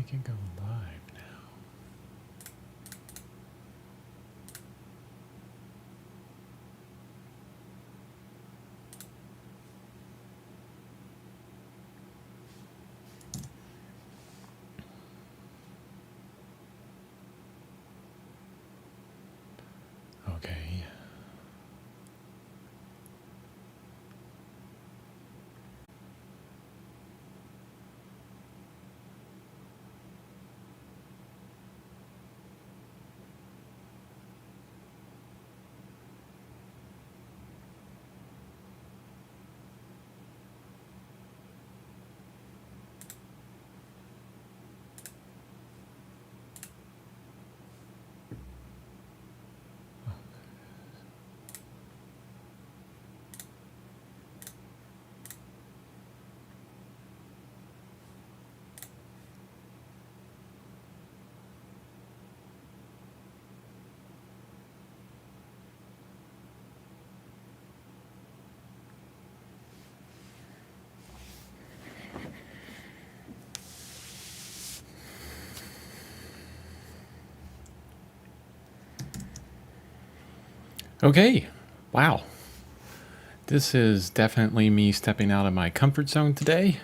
can go live now. Okay. Okay. Wow. This is definitely me stepping out of my comfort zone today.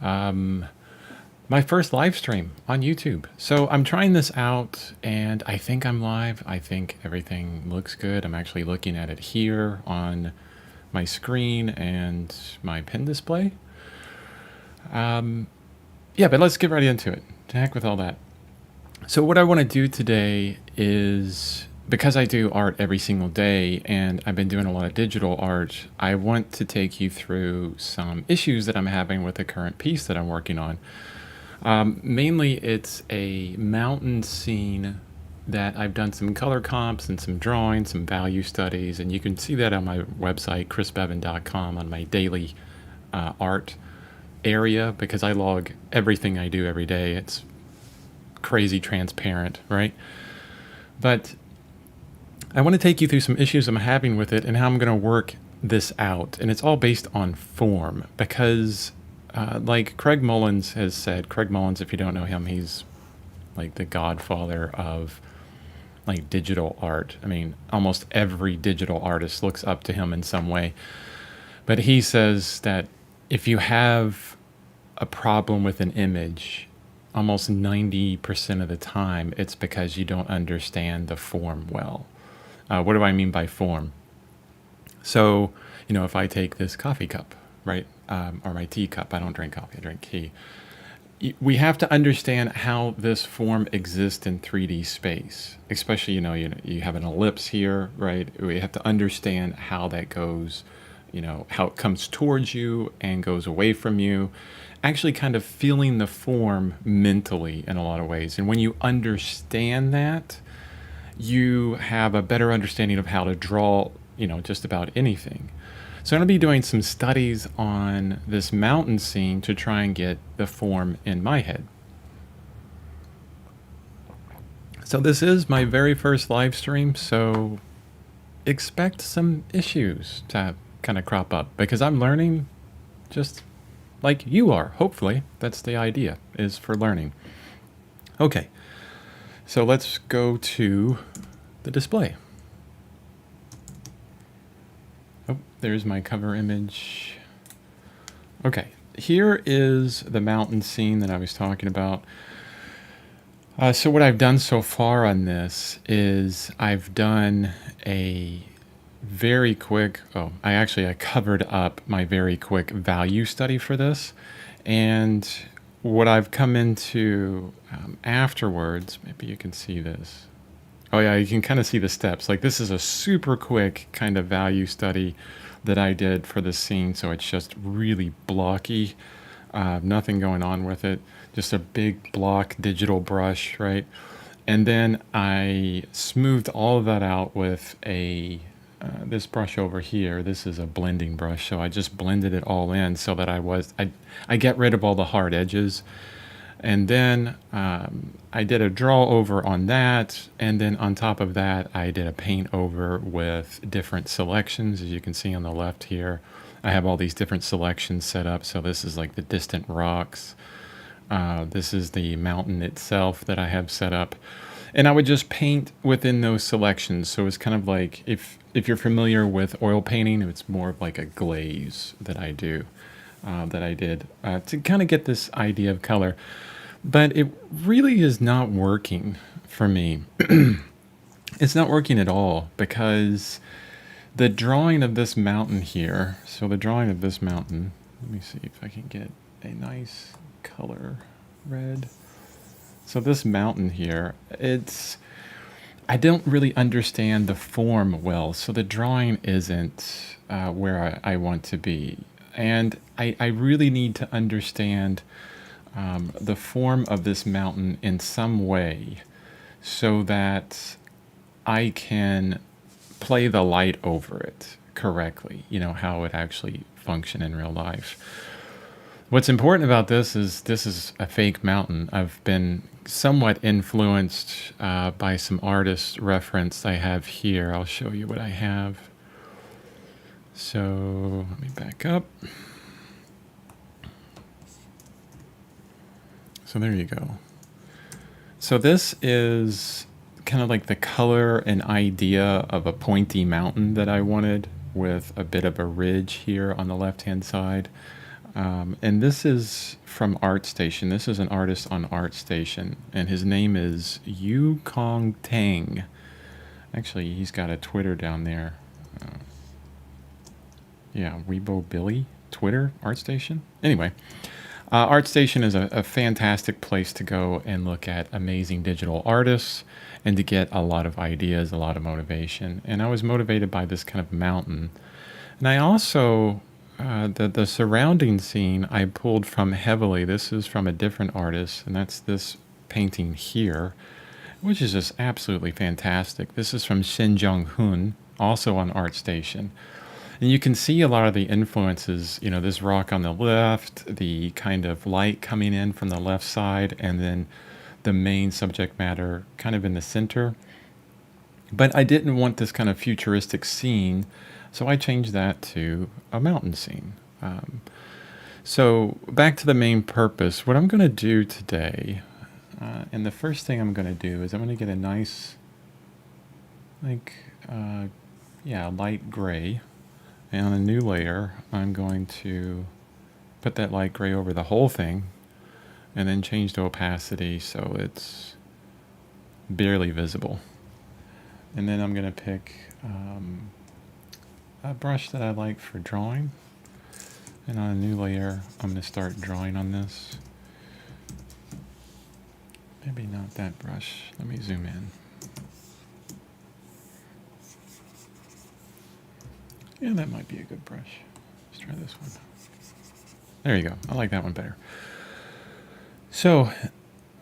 My first live stream on YouTube. So I'm trying this out and I think I'm live. I think everything looks good. I'm actually looking at it here on my screen and my pin display. Yeah, but let's get right into it. To heck with all that. So what I want to do today is, because I do art every single day and I've been doing a lot of digital art, I want to take you through some issues that I'm having with the current piece that I'm working on. Mainly it's a mountain scene that I've done some color comps and some drawings, some value studies, and you can see that on my website, chrisbevan.com, on my daily art area, because I log everything I do every day. It's crazy transparent, right? But I want to take you through some issues I'm having with it and how I'm going to work this out. And it's all based on form because like Craig Mullins has said, Craig Mullins, if you don't know him, he's like the godfather of like digital art. I mean, almost every digital artist looks up to him in some way. But he says that if you have a problem with an image, almost 90% of the time, it's because you don't understand the form well. What do I mean by form? So, you know, if I take this coffee cup, right, or my tea cup, I don't drink coffee, I drink tea. We have to understand how this form exists in 3D space, especially, you have an ellipse here, right? We have to understand how that goes, how it comes towards you and goes away from you, actually kind of feeling the form mentally in a lot of ways. And when you understand that, you have a better understanding of how to draw, just about anything. So I'm going to be doing some studies on this mountain scene to try and get the form in my head. So this is my very first live stream, so expect some issues to kind of crop up because I'm learning just like you are. Hopefully, that's the idea, is for learning. Okay, so let's go to the display. Oh, there's my cover image. Okay, here is the mountain scene that I was talking about. So what I've done so far on this is I've done a very quick, I covered up my very quick value study for this. And what I've come into afterwards, maybe you can see this. Oh yeah, you can kind of see the steps. Like this is a super quick kind of value study that I did for this scene. So it's just really blocky, nothing going on with it. Just a big block digital brush, right? And then I smoothed all of that out with this brush over here. This is a blending brush. So I just blended it all in so that I get rid of all the hard edges. And then I did a draw over on that. And then on top of that, I did a paint over with different selections. As you can see on the left here, I have all these different selections set up. So this is like the distant rocks. This is the mountain itself that I have set up. And I would just paint within those selections. So it's kind of like if you're familiar with oil painting, it's more of like a glaze that I do, that I did to kind of get this idea of color. But it really is not working for me. It's not working at all because the drawing of this mountain here, so the drawing of this mountain, let me see if I can get a nice color red. So this mountain here, I don't really understand the form well, so the drawing isn't where I want to be. And I really need to understand the form of this mountain in some way so that I can play the light over it correctly, how it actually function in real life. What's important about this is a fake mountain. I've been somewhat influenced by some artist reference I have here. I'll show you what I have. So let me back up. So there you go. So this is kind of like the color and idea of a pointy mountain that I wanted with a bit of a ridge here on the left-hand side. And this is from ArtStation. This is an artist on ArtStation, and his name is Yu Kong Tang. Actually, he's got a Twitter down there. Yeah, Weibo Billy, Twitter, ArtStation. Anyway, ArtStation is a fantastic place to go and look at amazing digital artists and to get a lot of ideas, a lot of motivation. And I was motivated by this kind of mountain. And I also, the surrounding scene I pulled from heavily. This is from a different artist, and that's this painting here, which is just absolutely fantastic. This is from Shin Jong-hun, also on ArtStation. And you can see a lot of the influences, this rock on the left, the kind of light coming in from the left side, and then the main subject matter kind of in the center. But I didn't want this kind of futuristic scene, so I changed that to a mountain scene. So back to the main purpose. What I'm going to do today, and the first thing I'm going to do is I'm going to get a nice, light gray. And on a new layer, I'm going to put that light gray over the whole thing and then change the opacity so it's barely visible. And then I'm going to pick a brush that I like for drawing. And on a new layer, I'm going to start drawing on this. Maybe not that brush. Let me zoom in. Yeah, that might be a good brush. Let's try this one. There you go. I like that one better. So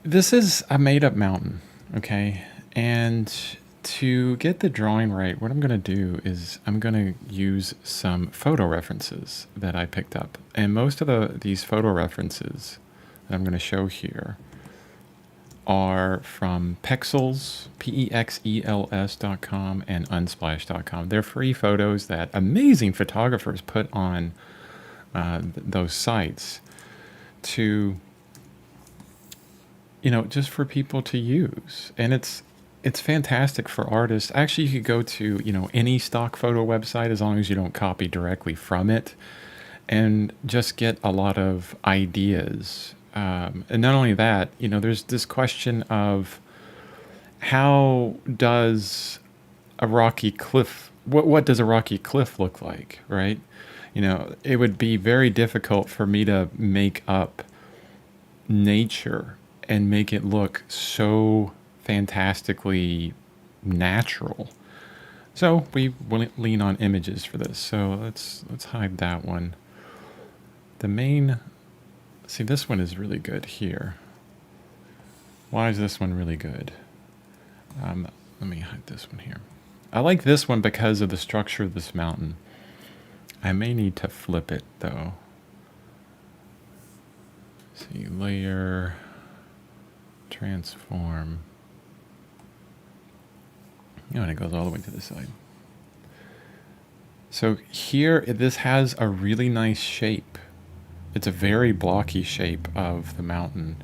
this is a made-up mountain, okay? And to get the drawing right, what I'm going to do is I'm going to use some photo references that I picked up. And most of these photo references that I'm going to show here are from Pexels, Pexels.com, and Unsplash.com. They're free photos that amazing photographers put on those sites to, just for people to use. And it's fantastic for artists. Actually, you could go to, any stock photo website as long as you don't copy directly from it and just get a lot of ideas. And not only that, there's this question of how does a rocky cliff, what does a rocky cliff look like, right? It would be very difficult for me to make up nature and make it look so fantastically natural. So we lean on images for this. So let's hide that one. See, this one is really good here. Why is this one really good? Let me hide this one here. I like this one because of the structure of this mountain. I may need to flip it though. See, layer, transform. And it goes all the way to the side. So here, this has a really nice shape. it's a very blocky shape of the mountain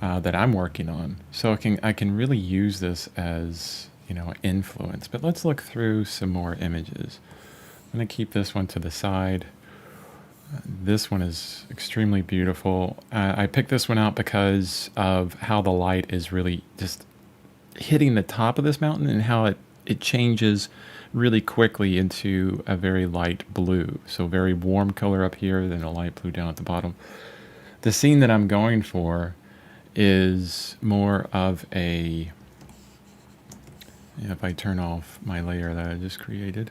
that I'm working on. So I can really use this as, influence. But let's look through some more images. I'm going to keep this one to the side. This one is extremely beautiful. I picked this one out because of how the light is really just hitting the top of this mountain and how it changes really quickly into a very light blue. So very warm color up here, then a light blue down at the bottom. The scene that I'm going for is more of a, if I turn off my layer that I just created,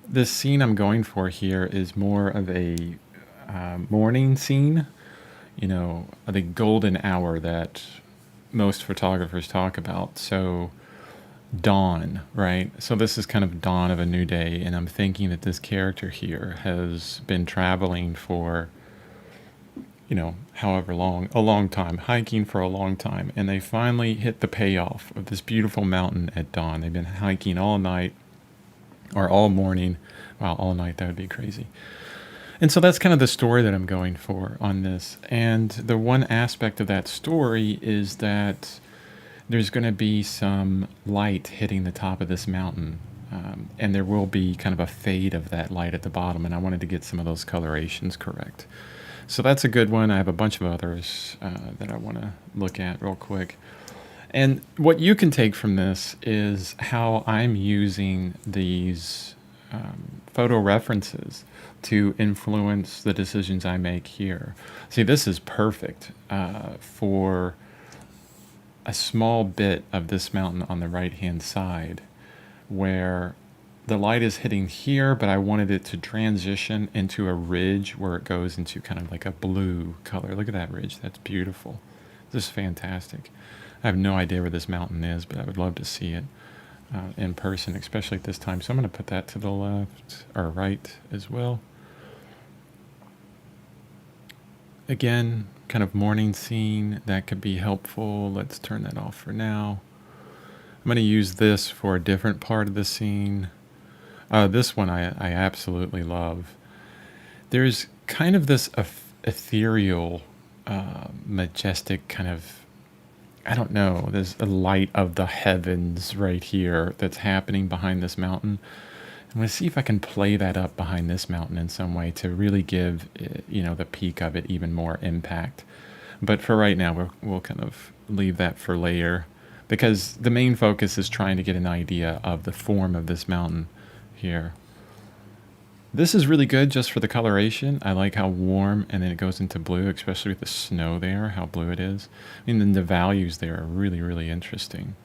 this scene I'm going for here is more of a morning scene, the golden hour that most photographers talk about. So dawn, right? So this is kind of dawn of a new day, and I'm thinking that this character here has been traveling for, however long, a long time, hiking for a long time, and they finally hit the payoff of this beautiful mountain at dawn. They've been hiking all night, or all morning. Wow, all night, that would be crazy. And so that's kind of the story that I'm going for on this. And the one aspect of that story is that there's going to be some light hitting the top of this mountain. And there will be kind of a fade of that light at the bottom. And I wanted to get some of those colorations correct. So that's a good one. I have a bunch of others that I want to look at real quick. And what you can take from this is how I'm using these photo references to influence the decisions I make here. See, this is perfect for a small bit of this mountain on the right-hand side where the light is hitting here, but I wanted it to transition into a ridge where it goes into kind of like a blue color. Look at that ridge. That's beautiful. This is fantastic. I have no idea where this mountain is, but I would love to see it in person, especially at this time. So I'm going to put that to the left or right as well. Again, kind of morning scene, that could be helpful. Let's turn that off for now. I'm going to use this for a different part of the scene. This one I absolutely love. There's kind of this ethereal, majestic kind of, I don't know, there's a light of the heavens right here that's happening behind this mountain. I'm going to see if I can play that up behind this mountain in some way to really give, the peak of it even more impact. But for right now, we'll kind of leave that for later because the main focus is trying to get an idea of the form of this mountain here. This is really good just for the coloration. I like how warm and then it goes into blue, especially with the snow there, how blue it is. And then the values there are really, really interesting.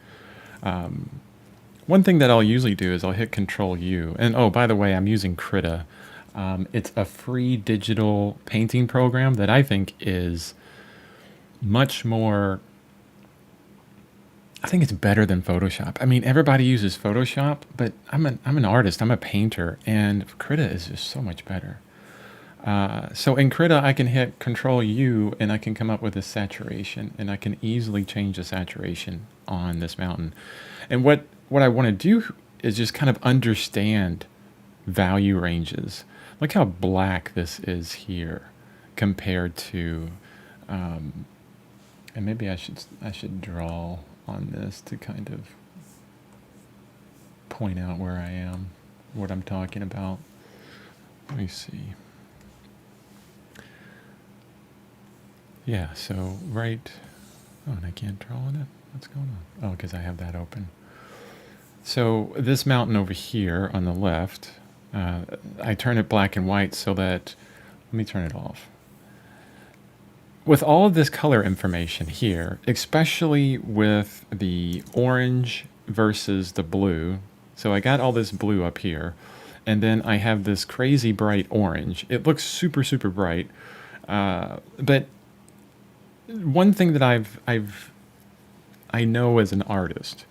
One thing that I'll usually do is I'll hit Control U. And oh, by the way, I'm using Krita. It's a free digital painting program that I think is much more, I think it's better than Photoshop. I mean, everybody uses Photoshop, but I'm an artist, I'm a painter, and Krita is just so much better. So in Krita, I can hit Control U and I can come up with a saturation, and I can easily change the saturation on this mountain. And what I want to do is just kind of understand value ranges. Look how black this is here compared to, and maybe I should draw on this to kind of point out where I am, what I'm talking about. Let me see. Yeah, so right, oh, and I can't draw on it. What's going on? Oh, because I have that open. So this mountain over here on the left, I turn it black and white so that, let me turn it off. With all of this color information here, especially with the orange versus the blue, so I got all this blue up here, and then I have this crazy bright orange. It looks super, super bright, but one thing that I know as an artist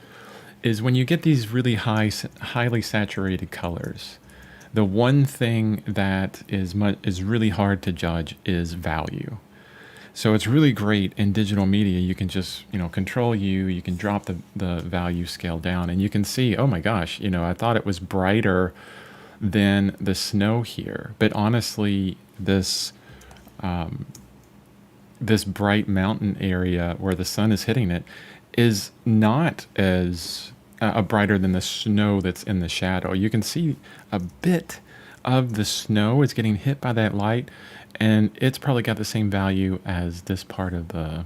is when you get these really highly saturated colors, the one thing that is really hard to judge is value. So it's really great in digital media. You can just, Control U, you can drop the value scale down and you can see, oh my gosh, I thought it was brighter than the snow here. But honestly, this bright mountain area where the sun is hitting it is not as brighter than the snow that's in the shadow. You can see a bit of the snow is getting hit by that light, and it's probably got the same value as this part of the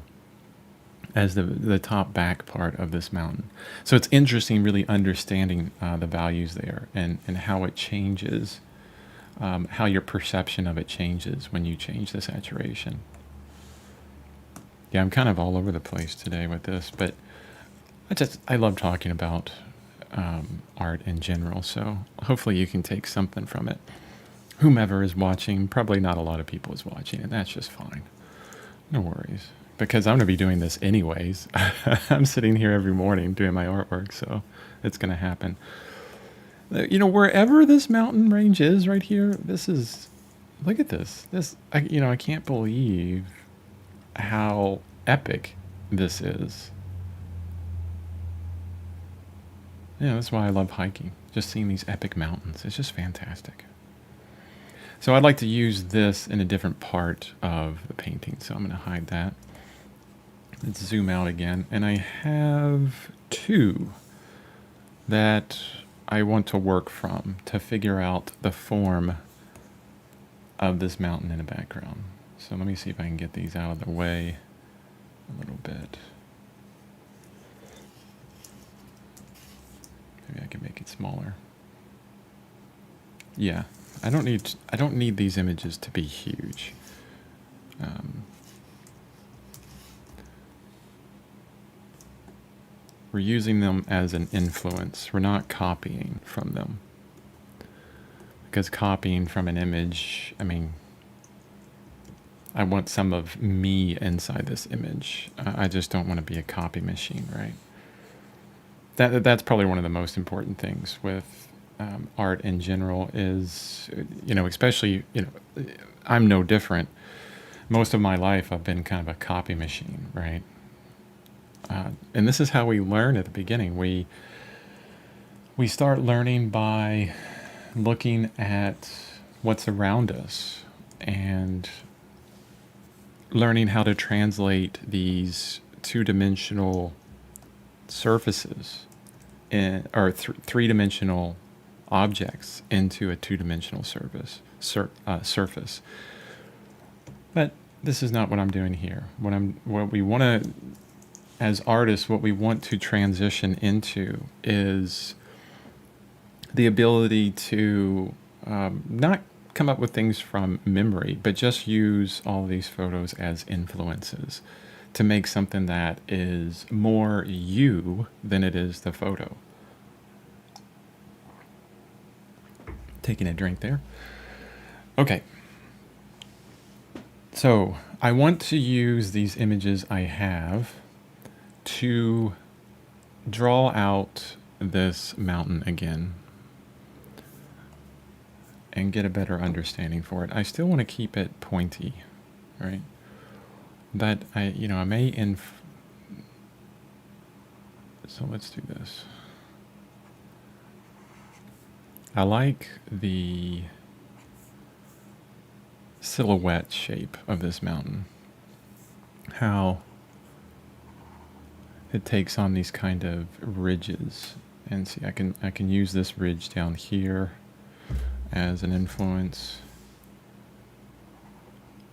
top back part of this mountain. So it's interesting really understanding the values there, and how it changes, how your perception of it changes when you change the saturation. Yeah, I'm kind of all over the place today with this, but I love talking about art in general, so hopefully you can take something from it. Whomever is watching, probably not a lot of people is watching, and that's just fine. No worries, because I'm going to be doing this anyways. I'm sitting here every morning doing my artwork, so it's going to happen. Wherever this mountain range is right here, look at this. I can't believe how epic this is. Yeah, that's why I love hiking. Just seeing these epic mountains. It's just fantastic. So I'd like to use this in a different part of the painting. So I'm going to hide that. Let's zoom out again. And I have two that I want to work from to figure out the form of this mountain in the background. So let me see if I can get these out of the way a little bit. Maybe I can make it smaller. Yeah, I don't need these images to be huge. We're using them as an influence. We're not copying from them. Because copying from an image, I want some of me inside this image. I just don't want to be a copy machine, right? That's probably one of the most important things with art in general is, especially, I'm no different. Most of my life I've been kind of a copy machine, right? And this is how we learn at the beginning. We start learning by looking at what's around us and learning how to translate these two-dimensional surfaces or three-dimensional objects into a two-dimensional surface. But this is not what I'm doing here. What we want to, as artists, what we want to transition into is the ability to not come up with things from memory, but just use all these photos as influences to make something that is more you than it is the photo. Taking a drink there. Okay. So I want to use these images I have to draw out this mountain again and get a better understanding for it. I still want to keep it pointy, right? But I may so let's do this. I like the silhouette shape of this mountain. How it takes on these kind of ridges. And see, I can use this ridge down here as an influence.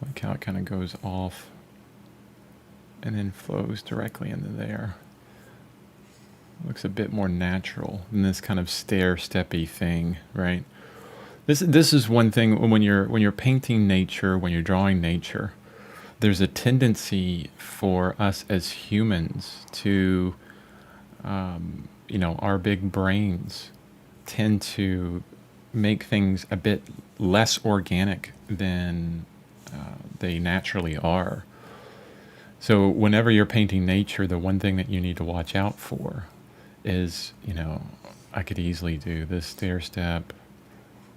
Like how it kind of goes off and then flows directly into there. Looks a bit more natural than this kind of stair-steppy thing, right? This is one thing when you're painting nature, when you're drawing nature, there's a tendency for us as humans to, our big brains tend to make things a bit less organic than they naturally are. So whenever you're painting nature, the one thing that you need to watch out for is, I could easily do this stair step,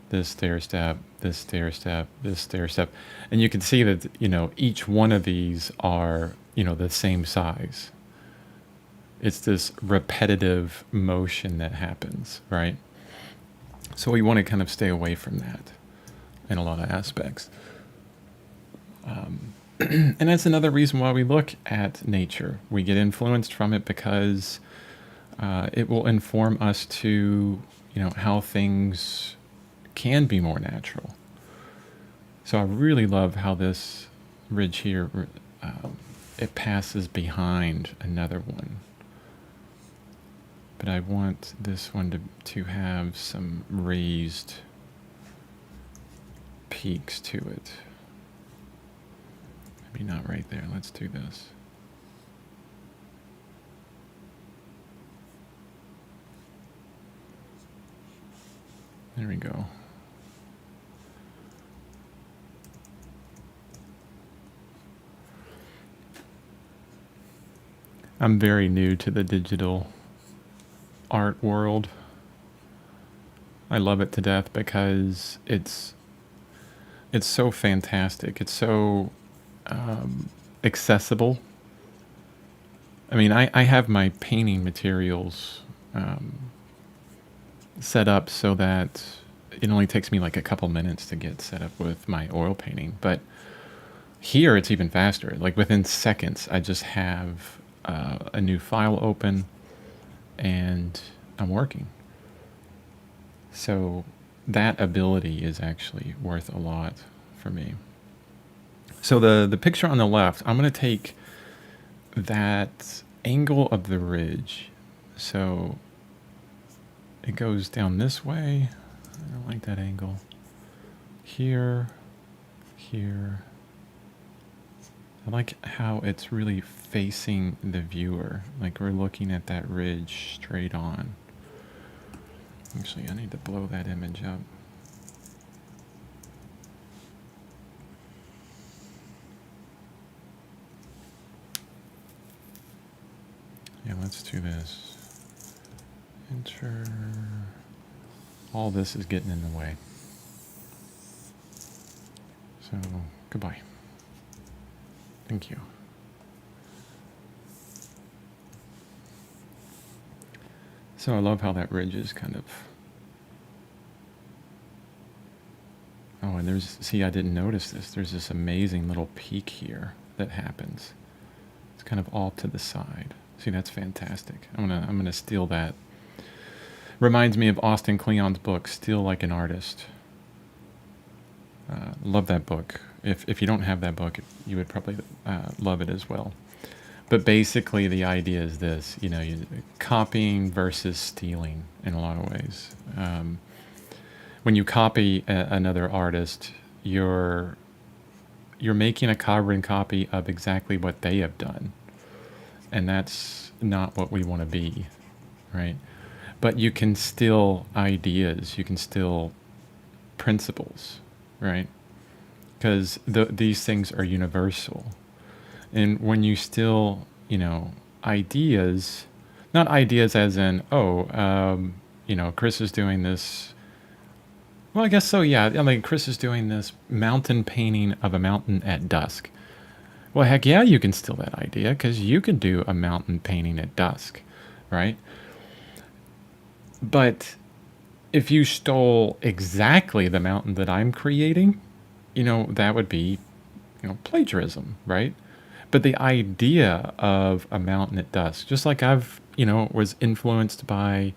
this stair step, this stair step, this stair step. And you can see that, each one of these are, the same size. It's this repetitive motion that happens, right? So we want to kind of stay away from that in a lot of aspects. And that's another reason why we look at nature. We get influenced from it because it will inform us to, how things can be more natural. So I really love how this ridge here, it passes behind another one. But I want this one to have some raised peaks to it. Maybe not right there. Let's do this. There we go. I'm very new to the digital art world. I love it to death because it's so fantastic. It's so accessible. I mean, I have my painting materials set up so that it only takes me like a couple minutes to get set up with my oil painting. But here it's even faster. Like within seconds, I just have a new file open and I'm working. So that ability is actually worth a lot for me. So the picture on the left, I'm going to take that angle of the ridge. So it goes down this way. I don't like that angle. Here, here. I like how it's really facing the viewer. Like we're looking at that ridge straight on. Actually, I need to blow that image up. Yeah, let's do this. Enter. All this is getting in the way. So, goodbye. Thank you. So I love how that ridge is kind of... Oh, and see, I didn't notice this. There's this amazing little peak here that happens. It's kind of all to the side. See, that's fantastic. I'm gonna steal that. Reminds me of Austin Kleon's book, Steal Like an Artist. Love that book. If you don't have that book, you would probably love it as well. But basically, the idea is this: copying versus stealing in a lot of ways. When you copy another artist, you're making a carbon copy of exactly what they have done, and that's not what we want to be, right? But you can steal ideas, you can steal principles, right? Because these things are universal. And when you steal, ideas, not ideas as in, Chris is doing this. Well, I guess so, yeah. I mean, Chris is doing this mountain painting of a mountain at dusk. Well, heck yeah, you can steal that idea because you can do a mountain painting at dusk, right? But if you stole exactly the mountain that I'm creating, that would be, plagiarism, right? But the idea of a mountain at dusk, just like I've, was influenced by,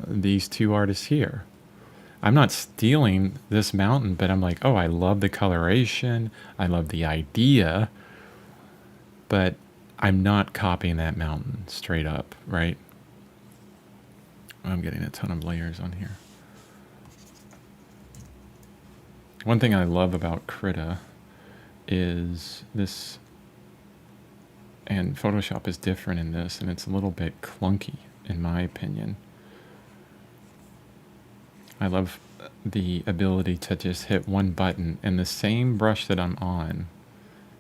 these two artists here. I'm not stealing this mountain, but I'm like, oh, I love the coloration. I love the idea. But I'm not copying that mountain straight up, right? I'm getting a ton of layers on here. One thing I love about Krita is this, and Photoshop is different in this, and it's a little bit clunky, in my opinion. I love the ability to just hit one button, and the same brush that I'm on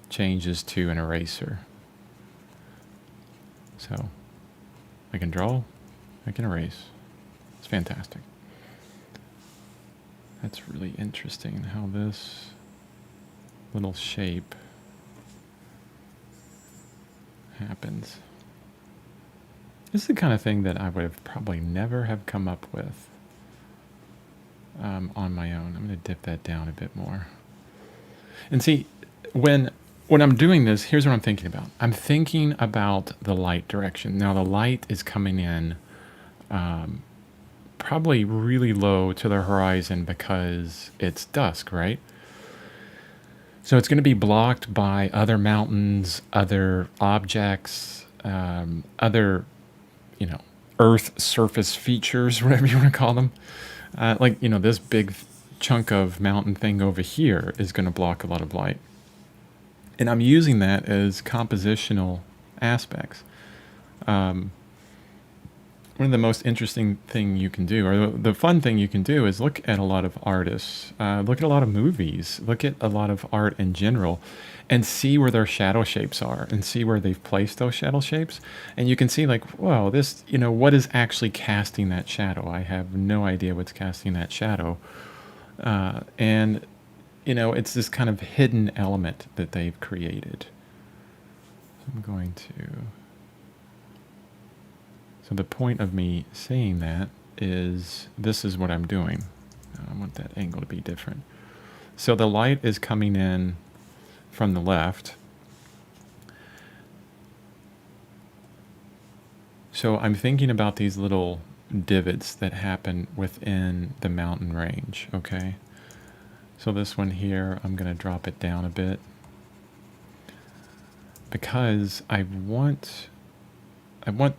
changes to an eraser. So I can draw, I can erase. It's fantastic. That's really interesting how this little shape happens. This is the kind of thing that I would have probably never have come up with on my own. I'm going to dip that down a bit more. And see, when I'm doing this, here's what I'm thinking about. I'm thinking about the light direction. Now the light is coming in probably really low to the horizon because it's dusk, right? So it's going to be blocked by other mountains, other objects, other, you know, Earth surface features, whatever you want to call them. Like, you know, this big chunk of mountain thing over here is going to block a lot of light. And I'm using that as compositional aspects. One of the most interesting thing you can do, or the fun thing you can do, is look at a lot of artists, look at a lot of movies, look at a lot of art in general, and see where their shadow shapes are, and see where they've placed those shadow shapes. And you can see, like, whoa, this, you know, what is actually casting that shadow? I have no idea what's casting that shadow. And, you know, it's this kind of hidden element that they've created. So I'm going to... So the point of me saying that is this is what I'm doing. I want that angle to be different. So the light is coming in from the left. So I'm thinking about these little divots that happen within the mountain range, okay? So this one here, I'm going to drop it down a bit because I want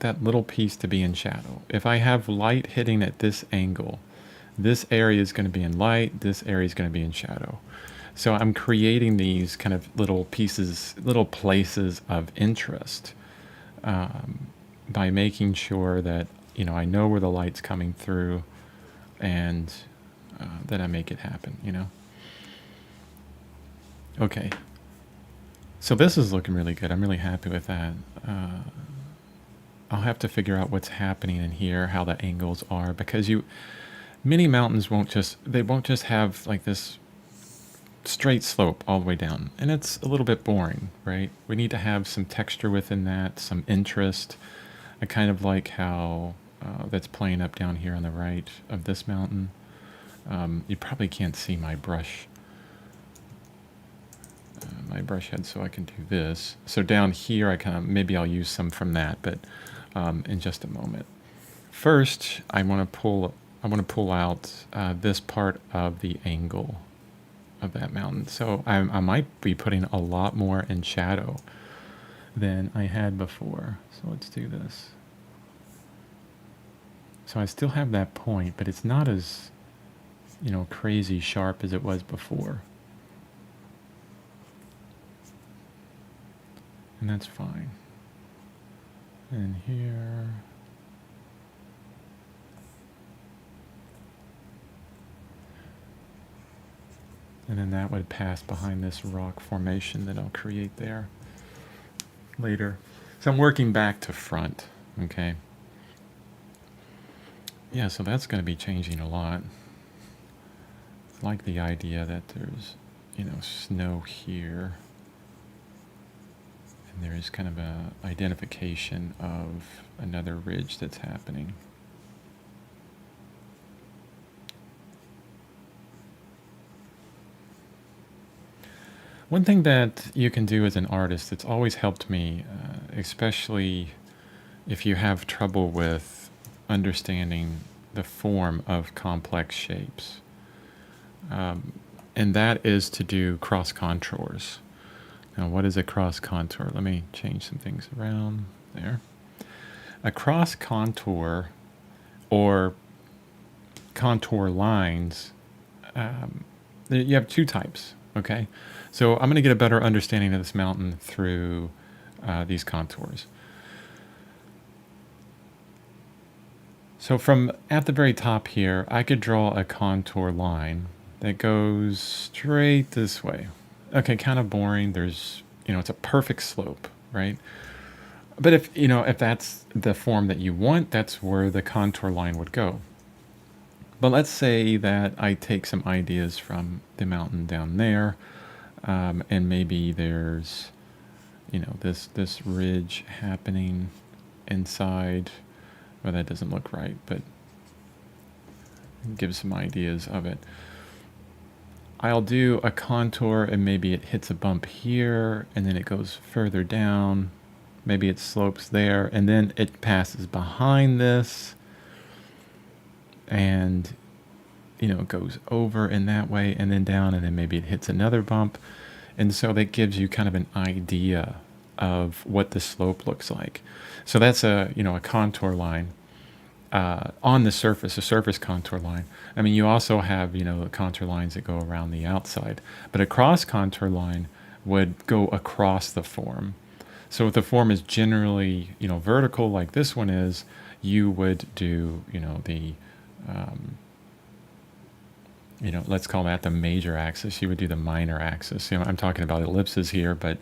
that little piece to be in shadow. If I have light hitting at this angle, this area is going to be in light, this area is going to be in shadow. So I'm creating these kind of little pieces, little places of interest by making sure that, you know, I know where the light's coming through and that I make it happen, you know. Okay. So this is looking really good. I'm really happy with that. I'll have to figure out what's happening in here, how the angles are, because many mountains won't just have like this straight slope all the way down, and it's a little bit boring, right? We need to have some texture within that, some interest. I kind of like how that's playing up down here on the right of this mountain. You probably can't see my brush head, so I can do this. So down here, maybe I'll use some from that, but in just a moment. First, I want to pull out this part of the angle of that mountain. So I might be putting a lot more in shadow than I had before. So let's do this. So I still have that point, but it's not as, you know, crazy sharp as it was before. And that's fine. And here. And then that would pass behind this rock formation that I'll create there later. So I'm working back to front, okay? Yeah, so that's going to be changing a lot. I like the idea that there's, you know, snow here. And there is kind of a identification of another ridge that's happening. One thing that you can do as an artist that's always helped me, especially if you have trouble with understanding the form of complex shapes, and that is to do cross contours. Now, what is a cross contour? Let me change some things around there. A cross contour or contour lines, you have two types, okay? So I'm going to get a better understanding of this mountain through these contours. So from at the very top here, I could draw a contour line that goes straight this way. Okay, kind of boring. There's, you know, it's a perfect slope, right? But if that's the form that you want, that's where the contour line would go. But let's say that I take some ideas from the mountain down there, and maybe there's, you know, this ridge happening inside. Well, that doesn't look right, but give some ideas of it. I'll do a contour and maybe it hits a bump here and then it goes further down. Maybe it slopes there and then it passes behind this and, you know, it goes over in that way and then down and then maybe it hits another bump. And so that gives you kind of an idea of what the slope looks like. So that's a, you know, a contour line. On the surface, a surface contour line. I mean, you also have, you know, the contour lines that go around the outside, but a cross contour line would go across the form. So if the form is generally, you know, vertical like this one is, you would do, you know, the, you know, let's call that the major axis. You would do the minor axis. You know, I'm talking about ellipses here, but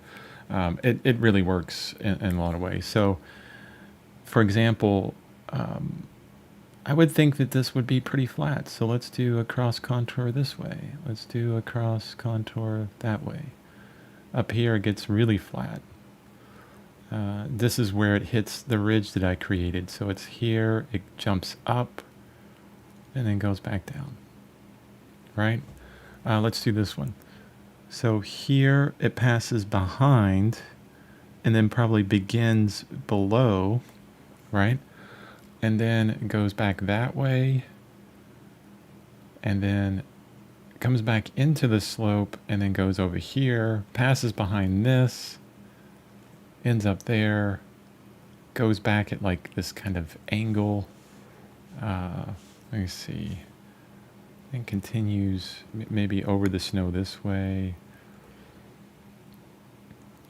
it really works in a lot of ways. So, for example, I would think that this would be pretty flat. So let's do a cross contour this way. Let's do a cross contour that way. Up here it gets really flat. This is where it hits the ridge that I created. So it's here, it jumps up, and then goes back down. Right? Let's do this one. So here it passes behind, and then probably begins below, right? And then it goes back that way, and then comes back into the slope, and then goes over here, passes behind this, ends up there, goes back at like this kind of angle. Let me see. And continues maybe over the snow this way,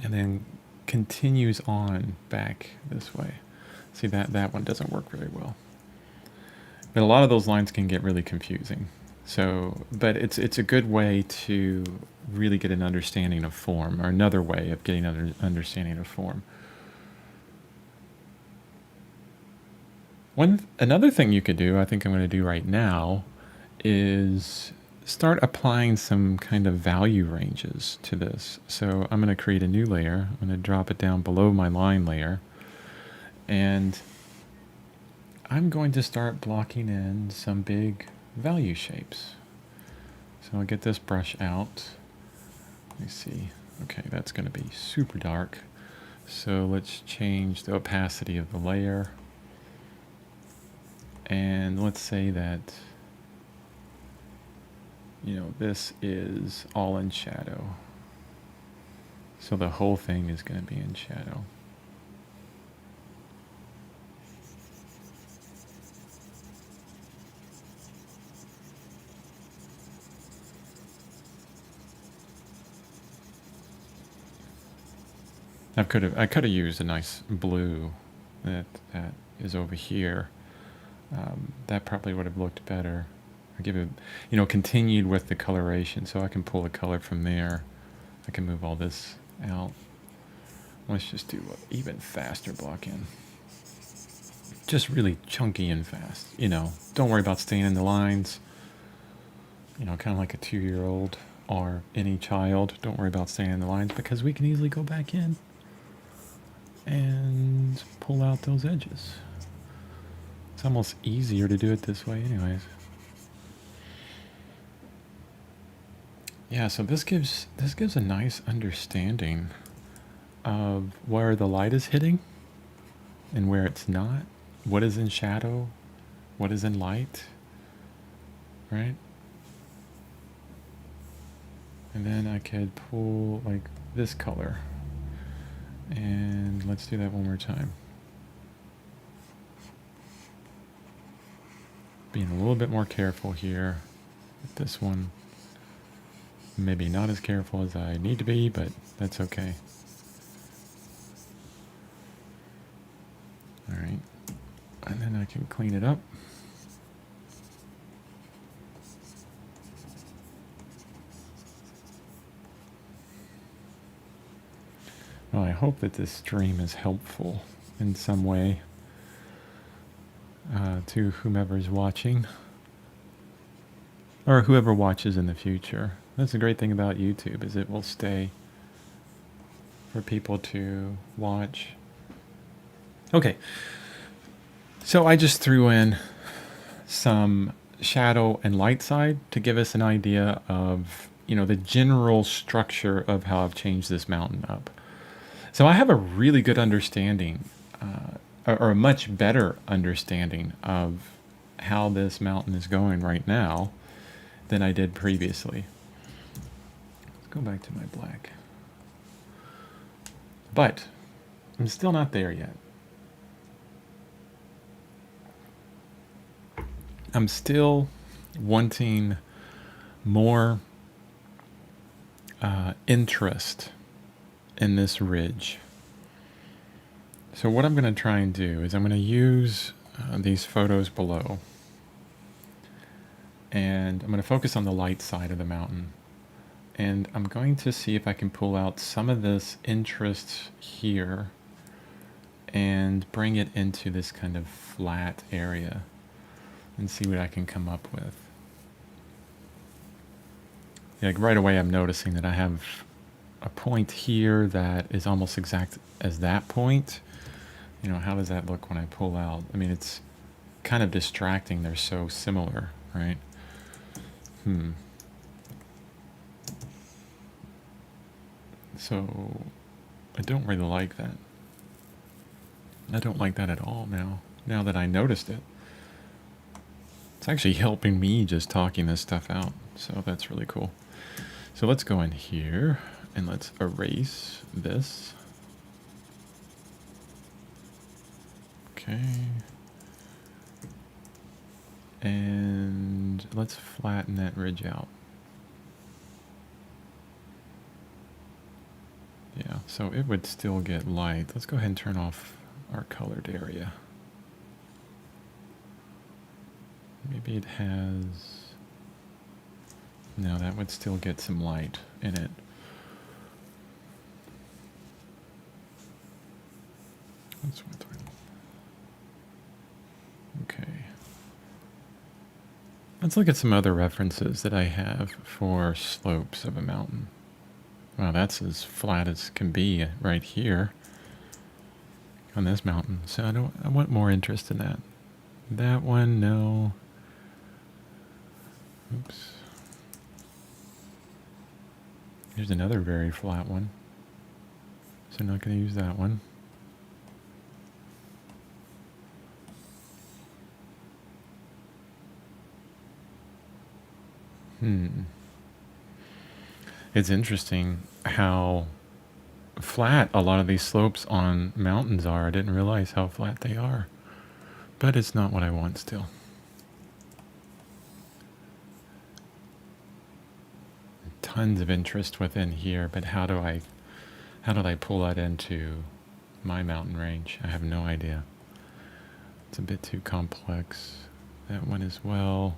and then continues on back this way. See, that one doesn't work very well. But a lot of those lines can get really confusing. So, but it's a good way to really get an understanding of form, or another way of getting an understanding of form. Another thing you could do, I think I'm going to do right now, is start applying some kind of value ranges to this. So I'm going to create a new layer. I'm going to drop it down below my line layer. And I'm going to start blocking in some big value shapes. So I'll get this brush out. Let me see. Okay, that's going to be super dark. So let's change the opacity of the layer. And let's say that, you know, this is all in shadow. So the whole thing is going to be in shadow. I could have used a nice blue that is over here. That probably would have looked better. I give it, you know, continued with the coloration, so I can pull the color from there. I can move all this out. Let's just do an even faster block in. Just really chunky and fast. You know, don't worry about staying in the lines. You know, kind of like a 2-year-old or any child. Don't worry about staying in the lines because we can easily go back in and pull out those edges. It's almost easier to do it this way anyways. Yeah, so this gives a nice understanding of where the light is hitting and where it's not, what is in shadow, what is in light, right? And then I could pull like this color, and let's do that one more time. Being a little bit more careful here with this one. Maybe not as careful as I need to be, but that's okay. All right, and then I can clean it up. Well, I hope that this stream is helpful in some way to whomever's watching, or whoever watches in the future. That's the great thing about YouTube, is it will stay for people to watch. Okay, so I just threw in some shadow and light side to give us an idea of, the general structure of how I've changed this mountain up. So I have a really good understanding, or a much better understanding of how this mountain is going right now than I did previously. Let's go back to my black. But I'm still not there yet. I'm still wanting more interest in this ridge. So what I'm going to try and do is I'm going to use these photos below, and I'm going to focus on the light side of the mountain, and I'm going to see if I can pull out some of this interest here and bring it into this kind of flat area and see what I can come up with. Like right away I'm noticing that I have a point here that is almost exact as that point. How does that look when I pull out? I mean, it's kind of distracting. They're so similar, right? So I don't really like that. I don't like that at all now that I noticed it. It's actually helping me just talking this stuff out. So that's really cool. So let's go in here and let's erase this. Okay. And let's flatten that ridge out. Yeah, so it would still get light. Let's go ahead and turn off our colored area. Maybe it has... No, that would still get some light in it. That's what okay. Let's look at some other references that I have for slopes of a mountain. Wow, that's as flat as can be right here on this mountain. So I want more interest in that. That one, no. Oops. Here's another very flat one. So I'm not going to use that one. It's interesting how flat a lot of these slopes on mountains are. I didn't realize how flat they are. But it's not what I want still. Tons of interest within here, but how do I pull that into my mountain range? I have no idea. It's a bit too complex. That one as well.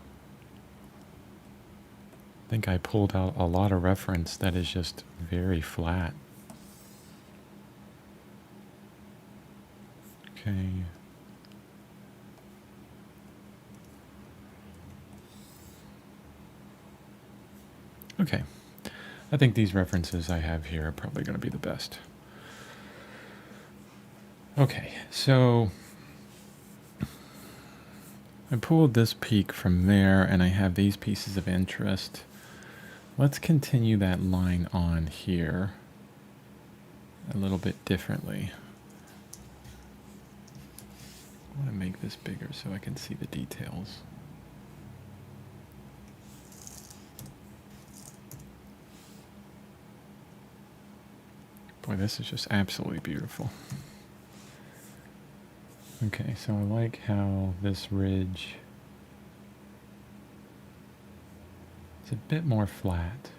I think I pulled out a lot of reference that is just very flat. Okay. Okay. I think these references I have here are probably going to be the best. Okay, so I pulled this peak from there and I have these pieces of interest. Let's continue that line on here a little bit differently. I want to make this bigger so I can see the details. Boy, this is just absolutely beautiful. Okay, so I like how this ridge is a bit more flat.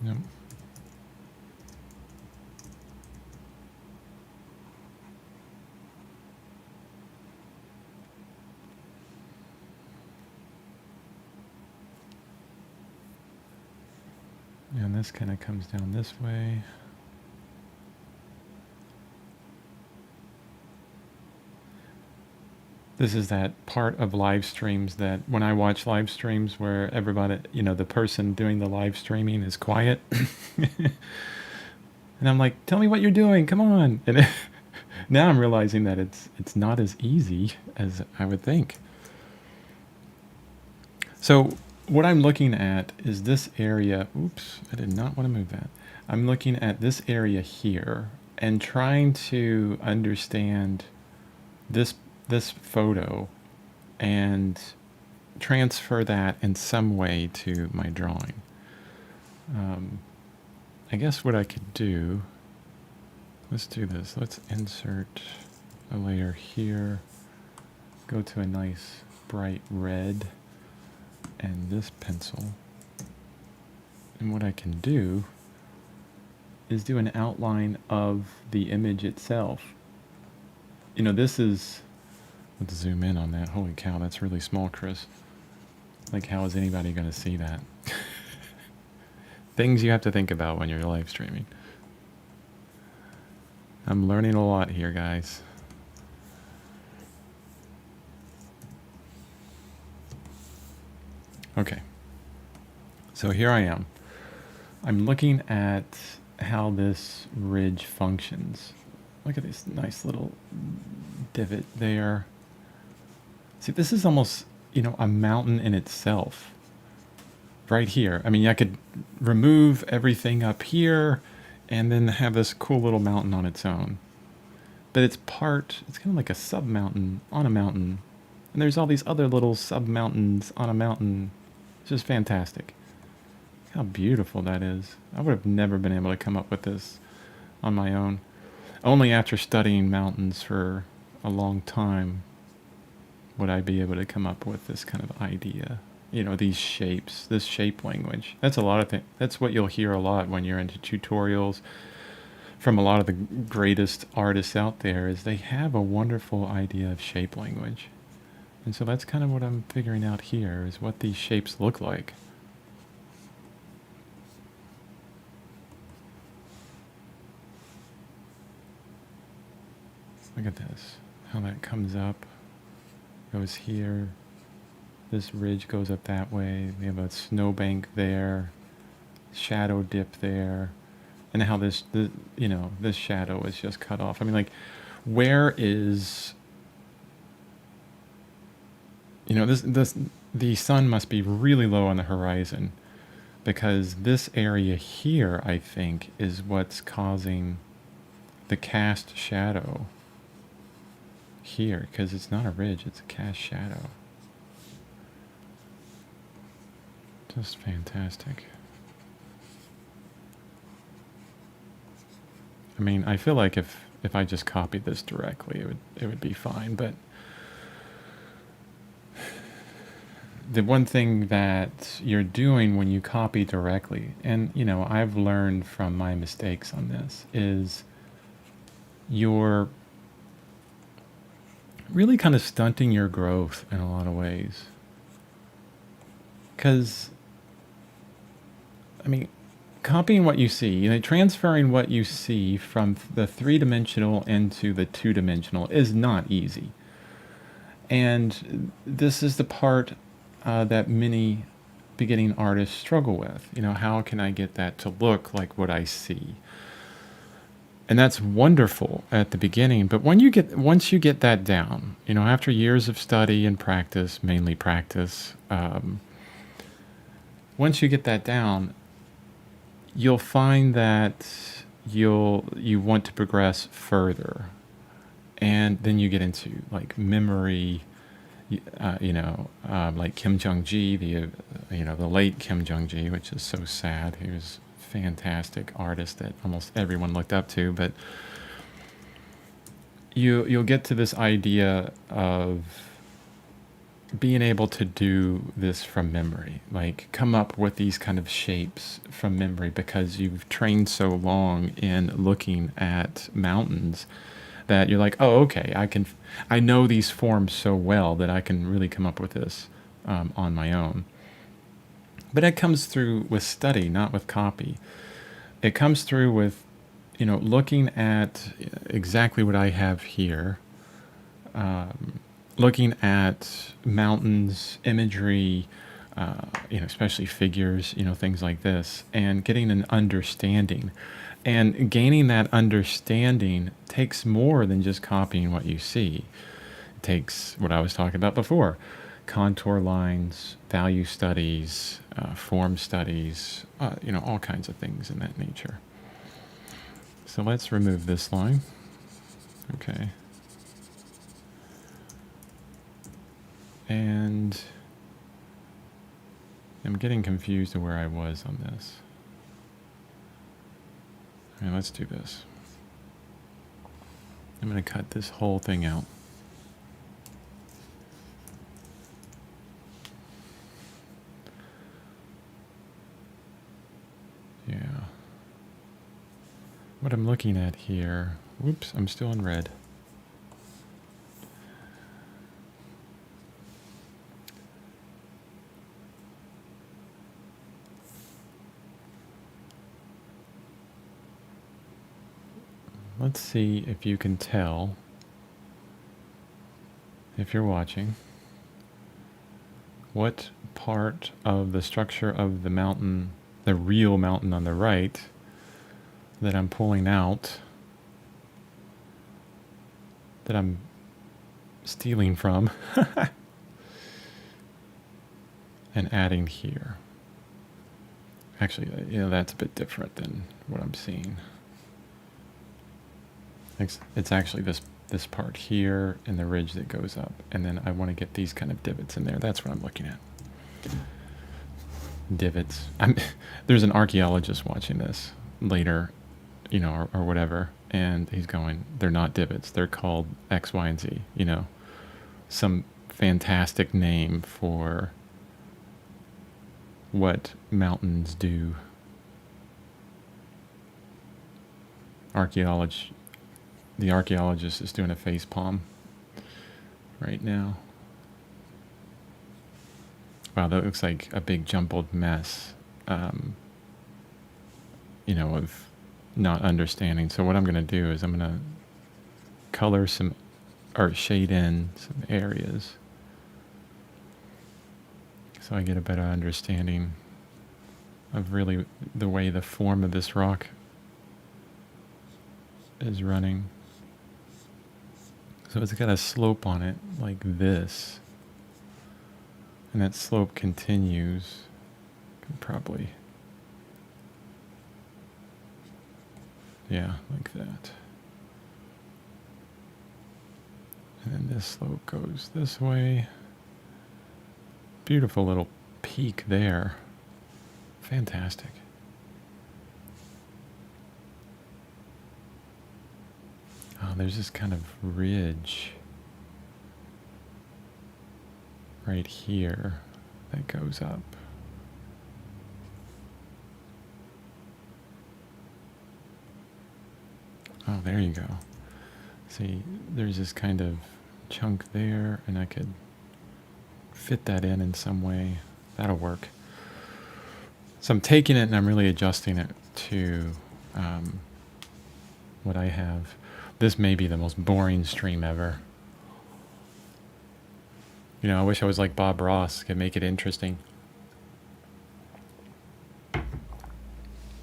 Yep. And this kind of comes down this way. This is that part of live streams that when I watch live streams where everybody, the person doing the live streaming is quiet. And I'm like, tell me what you're doing. Come on. And now I'm realizing that it's not as easy as I would think. So what I'm looking at is this area. Oops, I did not want to move that. I'm looking at this area here and trying to understand this photo and transfer that in some way to my drawing. I guess what I could do, let's do this. Let's insert a layer here, go to a nice bright red and this pencil. And what I can do is do an outline of the image itself. This is, let's zoom in on that. Holy cow, that's really small, Chris. Like, how is anybody going to see that? Things you have to think about when you're live streaming. I'm learning a lot here, guys. Okay. So here I am. I'm looking at how this ridge functions. Look at this nice little divot there. See, this is almost, a mountain in itself. Right here. I mean, I could remove everything up here and then have this cool little mountain on its own. But it's kind of like a sub-mountain on a mountain. And there's all these other little sub-mountains on a mountain. It's just fantastic. How beautiful that is. I would have never been able to come up with this on my own. Only after studying mountains for a long time would I be able to come up with this kind of idea. These shapes, this shape language. That's a lot of things. That's what you'll hear a lot when you're into tutorials from a lot of the greatest artists out there, is they have a wonderful idea of shape language. And so that's kind of what I'm figuring out here, is what these shapes look like. Look at this, how that comes up, goes here. This ridge goes up that way. We have a snowbank there, shadow dip there, and how this shadow is just cut off. I mean, like, where is, the sun must be really low on the horizon, because this area here, I think, is what's causing the cast shadow here, because it's not a ridge, it's a cast shadow. Just fantastic. I mean, I feel like if I just copied this directly, it would be fine. But the one thing that you're doing when you copy directly, and I've learned from my mistakes on this, is you're really kind of stunting your growth in a lot of ways. Because, I mean, copying what you see, transferring what you see from the three-dimensional into the two-dimensional is not easy. And this is the part that many beginning artists struggle with. How can I get that to look like what I see? And that's wonderful at the beginning, but once you get that down, after years of study and practice, mainly practice, once you get that down, you'll find that you want to progress further, and then you get into like memory, like Kim Jong-gi, the late Kim Jong-gi, which is so sad. He was a fantastic artist that almost everyone looked up to, but you'll get to this idea of being able to do this from memory, like come up with these kind of shapes from memory, because you've trained so long in looking at mountains that you're like, oh, okay, I know these forms so well that I can really come up with this on my own. But it comes through with study, not with copy. It comes through with, looking at exactly what I have here, looking at mountains, imagery, especially figures, things like this, and getting an understanding. And gaining that understanding takes more than just copying what you see. It takes what I was talking about before: contour lines, value studies, form studies, all kinds of things in that nature. So let's remove this line. Okay. And I'm getting confused to where I was on this. All right, let's do this. I'm going to cut this whole thing out. Yeah. What I'm looking at here, whoops, I'm still in red. Let's see if you can tell, if you're watching, what part of the structure of the mountain, the real mountain on the right, that I'm pulling out, that I'm stealing from, and adding here. Actually, that's a bit different than what I'm seeing. It's actually this part here and the ridge that goes up, and then I want to get these kind of divots in there. That's what I'm looking at. Divots. There's an archaeologist watching this later, or whatever, and he's going, they're not divots, they're called X, Y, and Z. Some fantastic name for what mountains do. The archaeologist is doing a face palm right now. Wow, that looks like a big jumbled mess, of not understanding. So what I'm going to do is I'm going to color some, or shade in some areas, so I get a better understanding of really the way the form of this rock is running. So it's got a slope on it like this, and that slope continues. Probably, yeah, like that. And then this slope goes this way. Beautiful little peak there. Fantastic. Oh, there's this kind of ridge right here that goes up. Oh, there you go. See, there's this kind of chunk there, and I could fit that in some way. That'll work. So I'm taking it and I'm really adjusting it to what I have. This may be the most boring stream ever. I wish I was like Bob Ross, could make it interesting.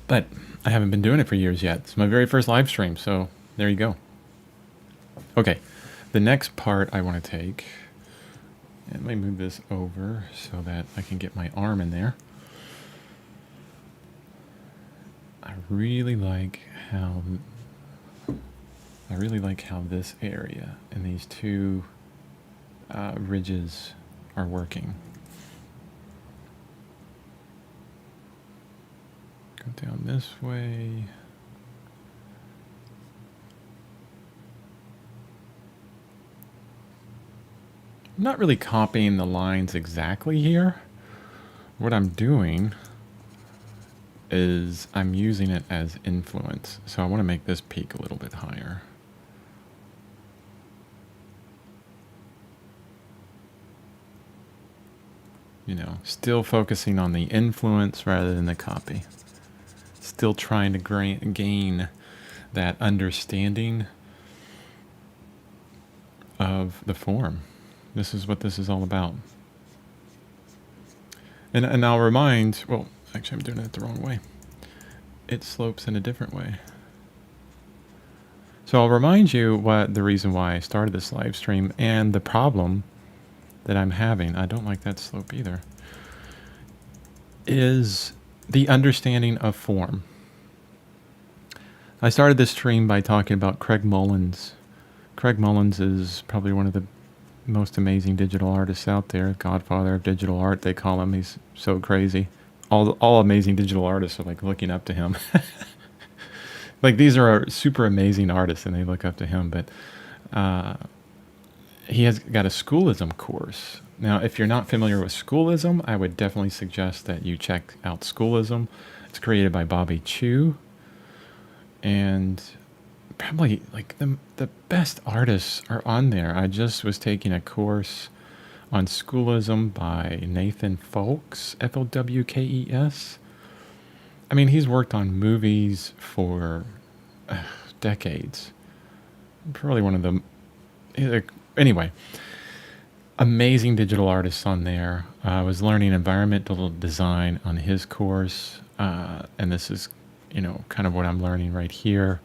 But I haven't been doing it for years yet. It's my very first live stream, so there you go. Okay, the next part I want to take, and let me move this over so that I can get my arm in there. I really like how this area and these two ridges are working. Go down this way. I'm not really copying the lines exactly here. What I'm doing is I'm using it as influence. So I want to make this peak a little bit higher. Still focusing on the influence rather than the copy. Still trying to gain that understanding of the form. This is what this is all about. And I'll remind, well, actually I'm doing it the wrong way. It slopes in a different way. So I'll remind you what the reason why I started this live stream and the problem that I'm having, I don't like that slope either, is the understanding of form. I started this stream by talking about Craig Mullins. Craig Mullins is probably one of the most amazing digital artists out there, godfather of digital art, they call him. He's so crazy. All amazing digital artists are like looking up to him. Like these are super amazing artists and they look up to him, but he has got a schoolism course. Now, if you're not familiar with schoolism, I would definitely suggest that you check out schoolism. It's created by Bobby Chu, and probably like the best artists are on there. I just was taking a course on schoolism by Nathan Folks, Folwkes. I mean, he's worked on movies for decades. Probably one of the... Anyway, amazing digital artists on there. I was learning environmental design on his course. And this is, kind of what I'm learning right here.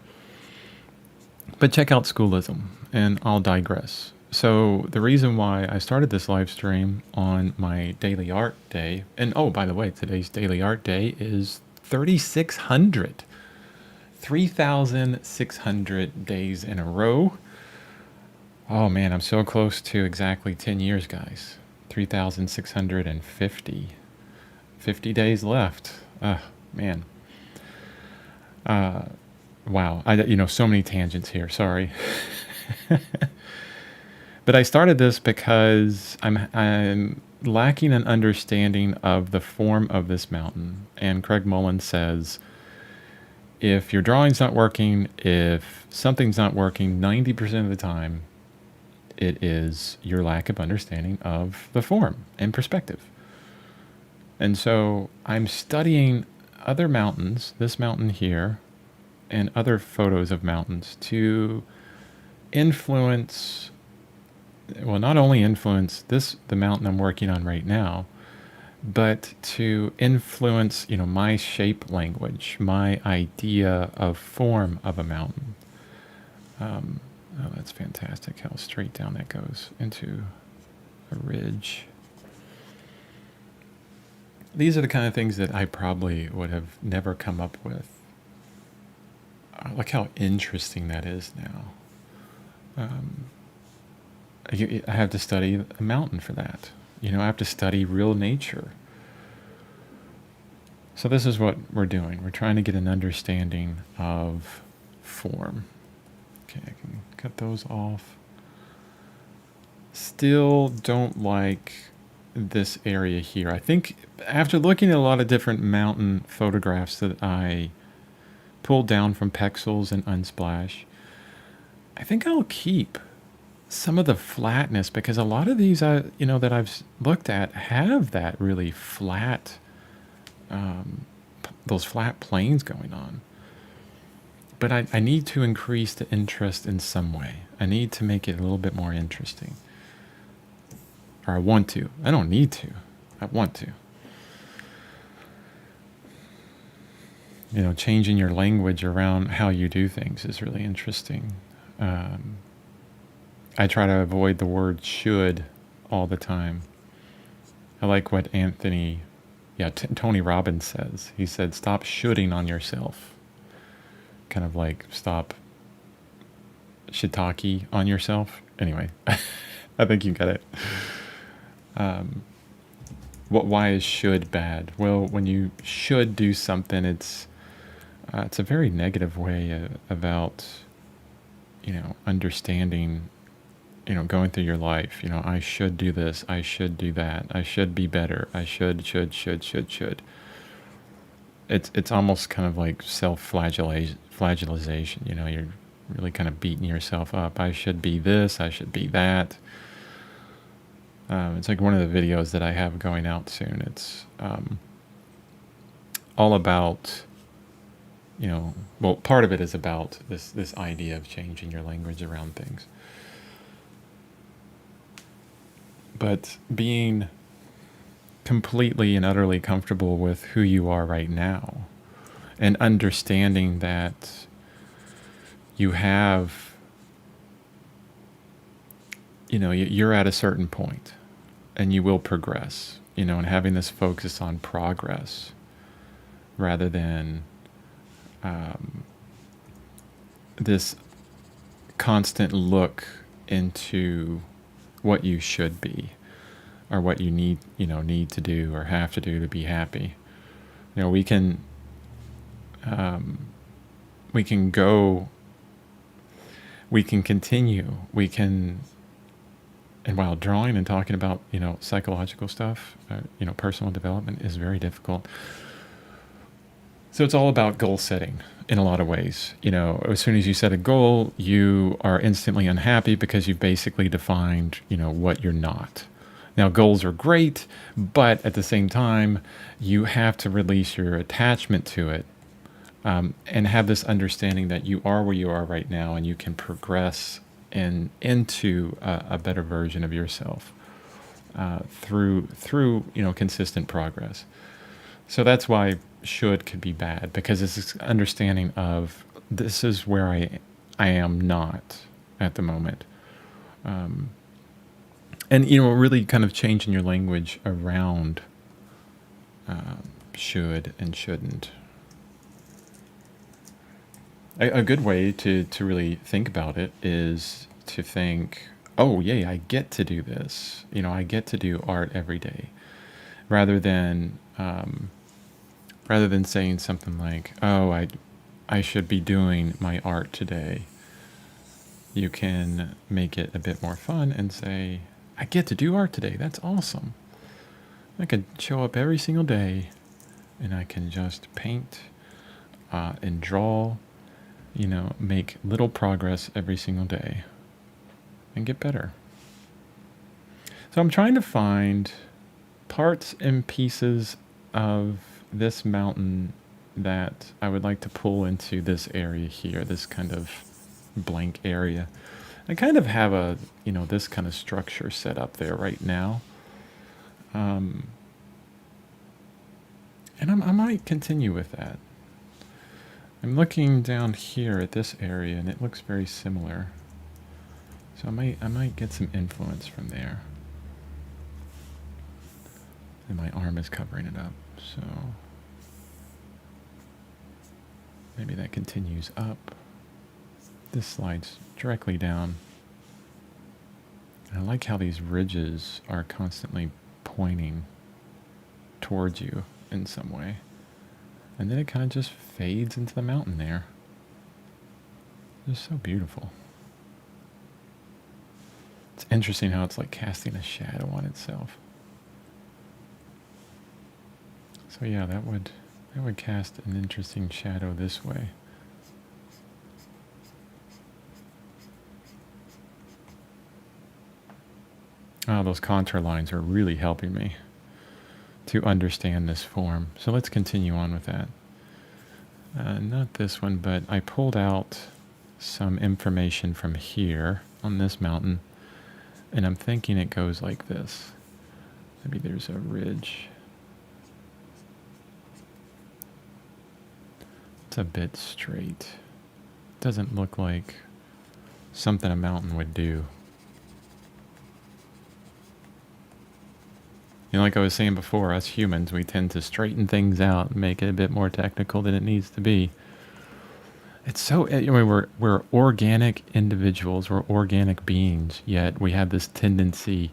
But check out schoolism, and I'll digress. So the reason why I started this live stream on my daily art day, and oh, by the way, today's daily art day is 3,600. 3,600 days in a row. Oh man, I'm so close to exactly 10 years, guys. 3,650. 50 days left. Man. Wow. So many tangents here. Sorry. But I started this because I'm lacking an understanding of the form of this mountain. And Craig Mullins says, if your drawing's not working, if something's not working, 90% of the time, it is your lack of understanding of the form and perspective. And so I'm studying other mountains, this mountain here, and other photos of mountains to influence, well, not only influence the mountain I'm working on right now, but to influence, my shape language, my idea of form of a mountain. Oh, that's fantastic how straight down that goes into a ridge. These are the kind of things that I probably would have never come up with. Look how interesting that is now. I have to study a mountain for that. I have to study real nature. So this is what we're doing. We're trying to get an understanding of form. Okay, I can cut those off. Still don't like this area here. I think after looking at a lot of different mountain photographs that I pulled down from Pexels and Unsplash, I think I'll keep some of the flatness, because a lot of these that I've looked at have that really flat, those flat planes going on. But I need to increase the interest in some way. I need to make it a little bit more interesting. Or I want to. I don't need to. I want to. Changing your language around how you do things is really interesting. I try to avoid the word should all the time. I like what Tony Robbins says. He said, stop shoulding on yourself. Kind of like stop shiitake on yourself. Anyway, I think you get it. Why is should bad? Well, when you should do something, it's a very negative way about, understanding, going through your life. I should do this. I should do that. I should be better. I should. It's almost kind of like self-flagellation. You're really kind of beating yourself up. I should be this. I should be that. It's like one of the videos that I have going out soon. It's all about, part of it is about this idea of changing your language around things. but being completely and utterly comfortable with who you are right now and understanding that you have, you're at a certain point and you will progress, and having this focus on progress rather than this constant look into what you should be or what you need to do or have to do to be happy. We can we can go, we can continue, we can, and while drawing and talking about psychological stuff, personal development is very difficult. So it's all about goal setting in a lot of ways. As soon as you set a goal, you are instantly unhappy because you've basically defined, what you're not. Now, goals are great, but at the same time, you have to release your attachment to it, and have this understanding that you are where you are right now and you can progress into a better version of yourself through consistent progress. So that's why should could be bad, because it's this understanding of this is where I am not at the moment. And really kind of changing your language around should and shouldn't. A good way to really think about it is to think, oh, yay, I get to do this. I get to do art every day, rather than saying something like, oh, I should be doing my art today. You can make it a bit more fun and say, I get to do art today. That's awesome. I can show up every single day and I can just paint and draw, make little progress every single day and get better. So I'm trying to find parts and pieces of this mountain that I would like to pull into this area here, this kind of blank area. I kind of have this kind of structure set up there right now. And I might continue with that. I'm looking down here at this area and it looks very similar. So I might get some influence from there. And my arm is covering it up, so maybe that continues up. This slides directly down. And I like how these ridges are constantly pointing towards you in some way. And then it kind of just fades into the mountain there. It's so beautiful. It's interesting how it's like casting a shadow on itself. So yeah, that would cast an interesting shadow this way. Oh, those contour lines are really helping me to understand this form. So let's continue on with that. Not this one, but I pulled out some information from here on this mountain, and I'm thinking it goes like this. Maybe there's a ridge. It's a bit straight. Doesn't look like something a mountain would do. Like I was saying before, us humans, we tend to straighten things out and make it a bit more technical than it needs to be. It's so, we're organic individuals, we're organic beings, yet we have this tendency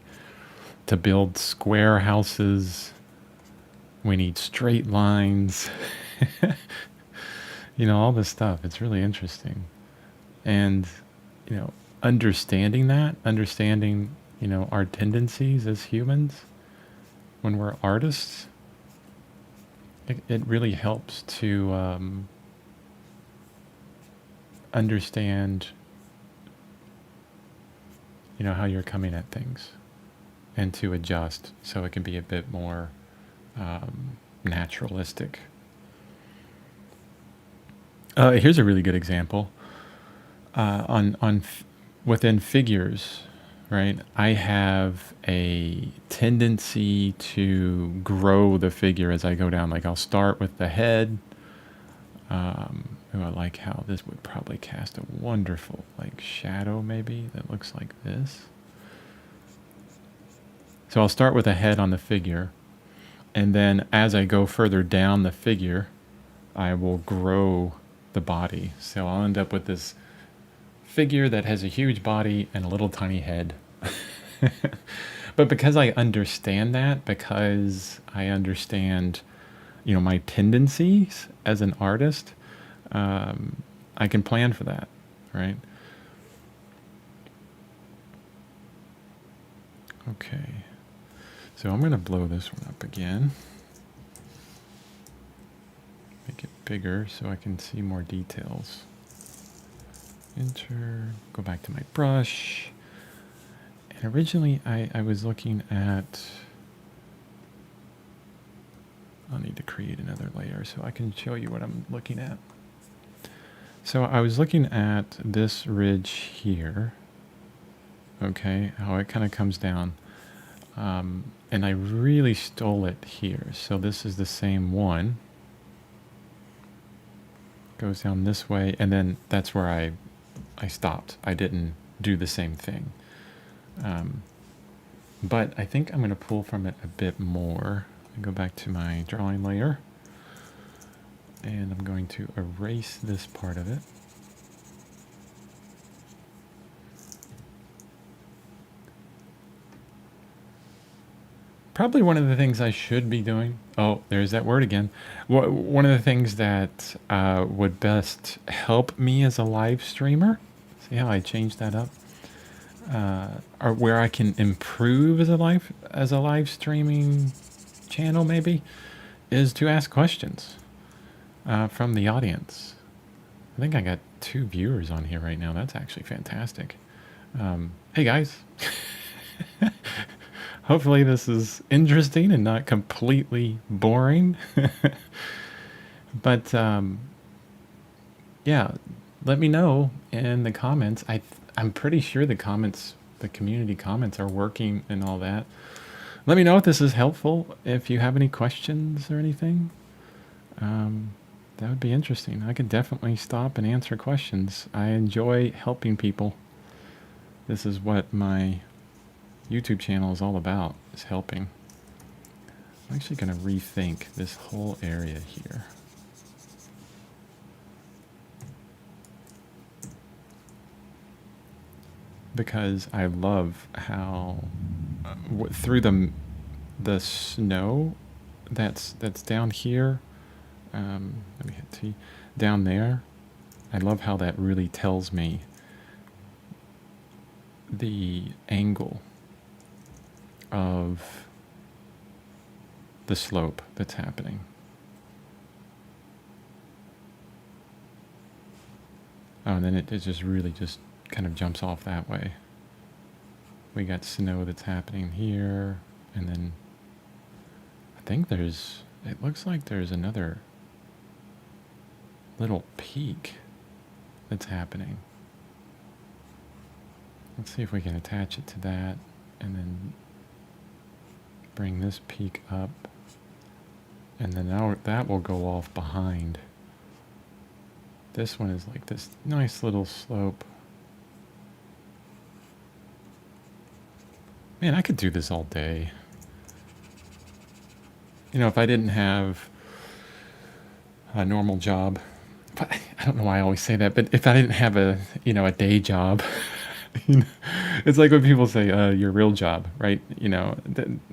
to build square houses. We need straight lines. All this stuff. It's really interesting. And, understanding our tendencies as humans, when we're artists, it really helps to understand, how you're coming at things, and to adjust so it can be a bit more naturalistic. Here's a really good example within figures, right? I have a tendency to grow the figure as I go down. Like I'll start with the head. I like how this would probably cast a wonderful like shadow maybe that looks like this. So I'll start with a head on the figure, and then as I go further down the figure, I will grow the body. So I'll end up with this figure that has a huge body and a little tiny head. But because I understand that, because I understand, my tendencies as an artist, I can plan for that, right? Okay. So I'm going to blow this one up again. Make it bigger so I can see more details. Enter, go back to my brush. And originally I was looking at, I'll need to create another layer so I can show you what I'm looking at. So I was looking at this ridge here, okay, how it kind of comes down. And I really stole it here. So this is the same one. Goes down this way, and then that's where I stopped. I didn't do the same thing. But I think I'm going to pull from it a bit more. I go back to my drawing layer, and I'm going to erase this part of it. Probably one of the things I should be doing. Oh, there's that word again. One of the things that would best help me as a live streamer. See how I changed that up? Or where I can improve as a live streaming channel, maybe, is to ask questions from the audience. I think I got 2 viewers on here right now. That's actually fantastic. Hey guys. Hopefully this is interesting and not completely boring. But yeah, let me know in the comments. I'm pretty sure the community comments are working and all that. Let me know if this is helpful. If you have any questions or anything, that would be interesting. I could definitely stop and answer questions. I enjoy helping people. This is what my YouTube channel is all about, is helping. I'm actually going to rethink this whole area here. Because I love how through the snow that's down here, let me hit T, down there, I love how that really tells me the angle of the slope that's happening. Oh, and then it just really just kind of jumps off that way. We got snow that's happening here, and then I think it looks like there's another little peak that's happening. Let's see if we can attach it to that, and then bring this peak up, and then now that will go off behind. This one is like this nice little slope. Man, I could do this all day. If I didn't have a normal job, but I don't know why I always say that, but if I didn't have a day job, it's like when people say your real job, right?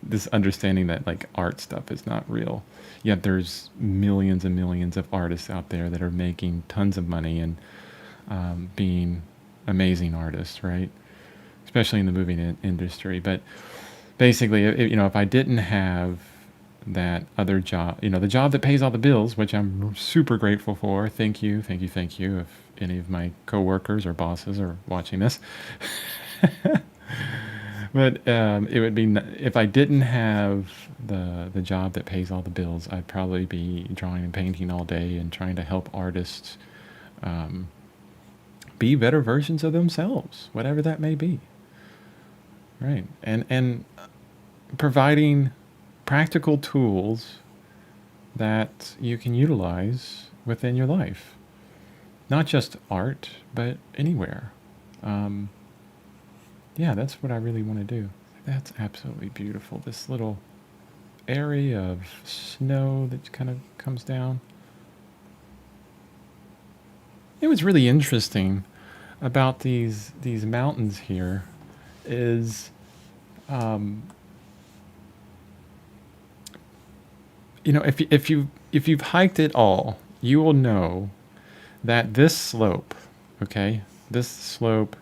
This understanding that like art stuff is not real. Yet there's millions and millions of artists out there that are making tons of money and being amazing artists, right? Especially in the movie industry. But basically, if I didn't have that other job, the job that pays all the bills, which I'm super grateful for. Thank you. If any of my coworkers or bosses are watching this. But it would be, if I didn't have the job that pays all the bills, I'd probably be drawing and painting all day and trying to help artists be better versions of themselves, whatever that may be. right. And providing practical tools that you can utilize within your life, not just art, but anywhere. Um, yeah, that's what I really want to do. That's absolutely beautiful. This little area of snow that kind of comes down. It was really interesting about these mountains here is, um, if you've hiked it all, you will know that this slope, okay, this slope,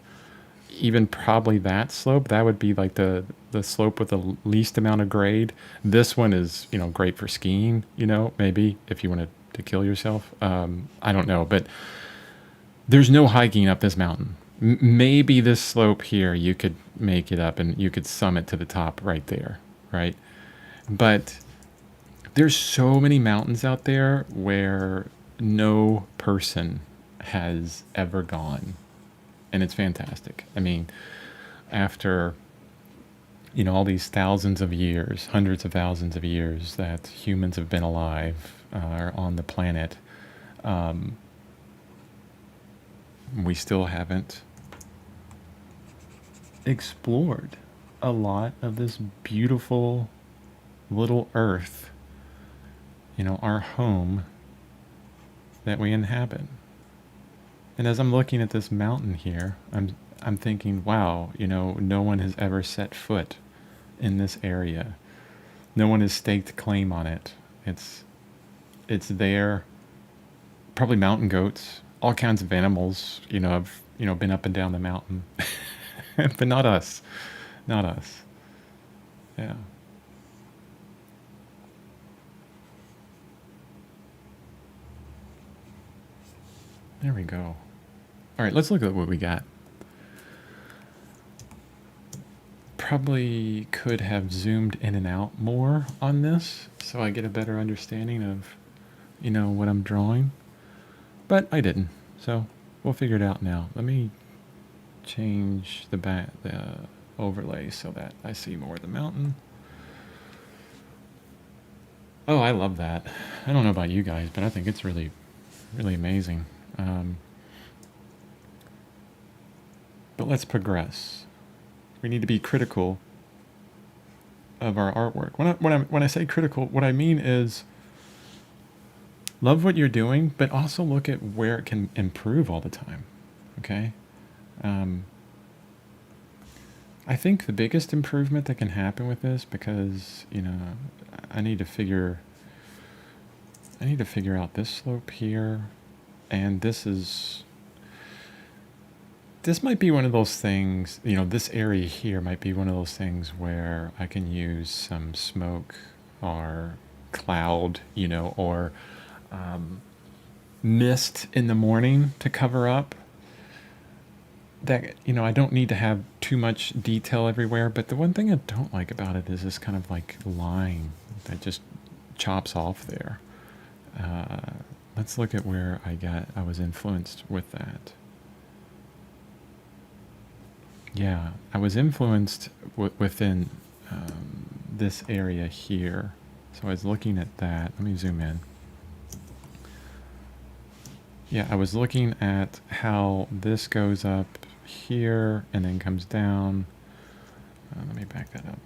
even probably that slope, that would be like the slope with the least amount of grade. This one is, great for skiing. Maybe if you wanted to kill yourself. I don't know, but there's no hiking up this mountain. Maybe this slope here, you could make it up and you could summit to the top right there, right? But there's so many mountains out there where no person has ever gone, and it's fantastic. I mean, after all these thousands of years, hundreds of thousands of years that humans have been alive or on the planet, um, we still haven't explored a lot of this beautiful little earth, our home that we inhabit. And as I'm looking at this mountain here, I'm thinking, wow, no one has ever set foot in this area. No one has staked claim on it. It's there. Probably mountain goats, all kinds of animals, have been up and down the mountain. But not us. Not us. Yeah. There we go. All right, let's look at what we got. Probably could have zoomed in and out more on this so I get a better understanding of, what I'm drawing. But I didn't. So we'll figure it out now. Let me change the overlay so that I see more of the mountain. Oh, I love that. I don't know about you guys, but I think it's really, really amazing. But let's progress. We need to be critical of our artwork. When I say critical, what I mean is love what you're doing, but also look at where it can improve all the time. Okay? I think the biggest improvement that can happen with this, because I need to figure out this slope here, and this might be one of those things. This area here might be one of those things where I can use some smoke or cloud, or mist in the morning to cover up. That I don't need to have too much detail everywhere, but the one thing I don't like about it is this kind of like line that just chops off there. Let's look at where I was influenced with that. Yeah, I was influenced within this area here. So I was looking at that. Let me zoom in. Yeah, I was looking at how this goes up here and then comes down. Let me back that up.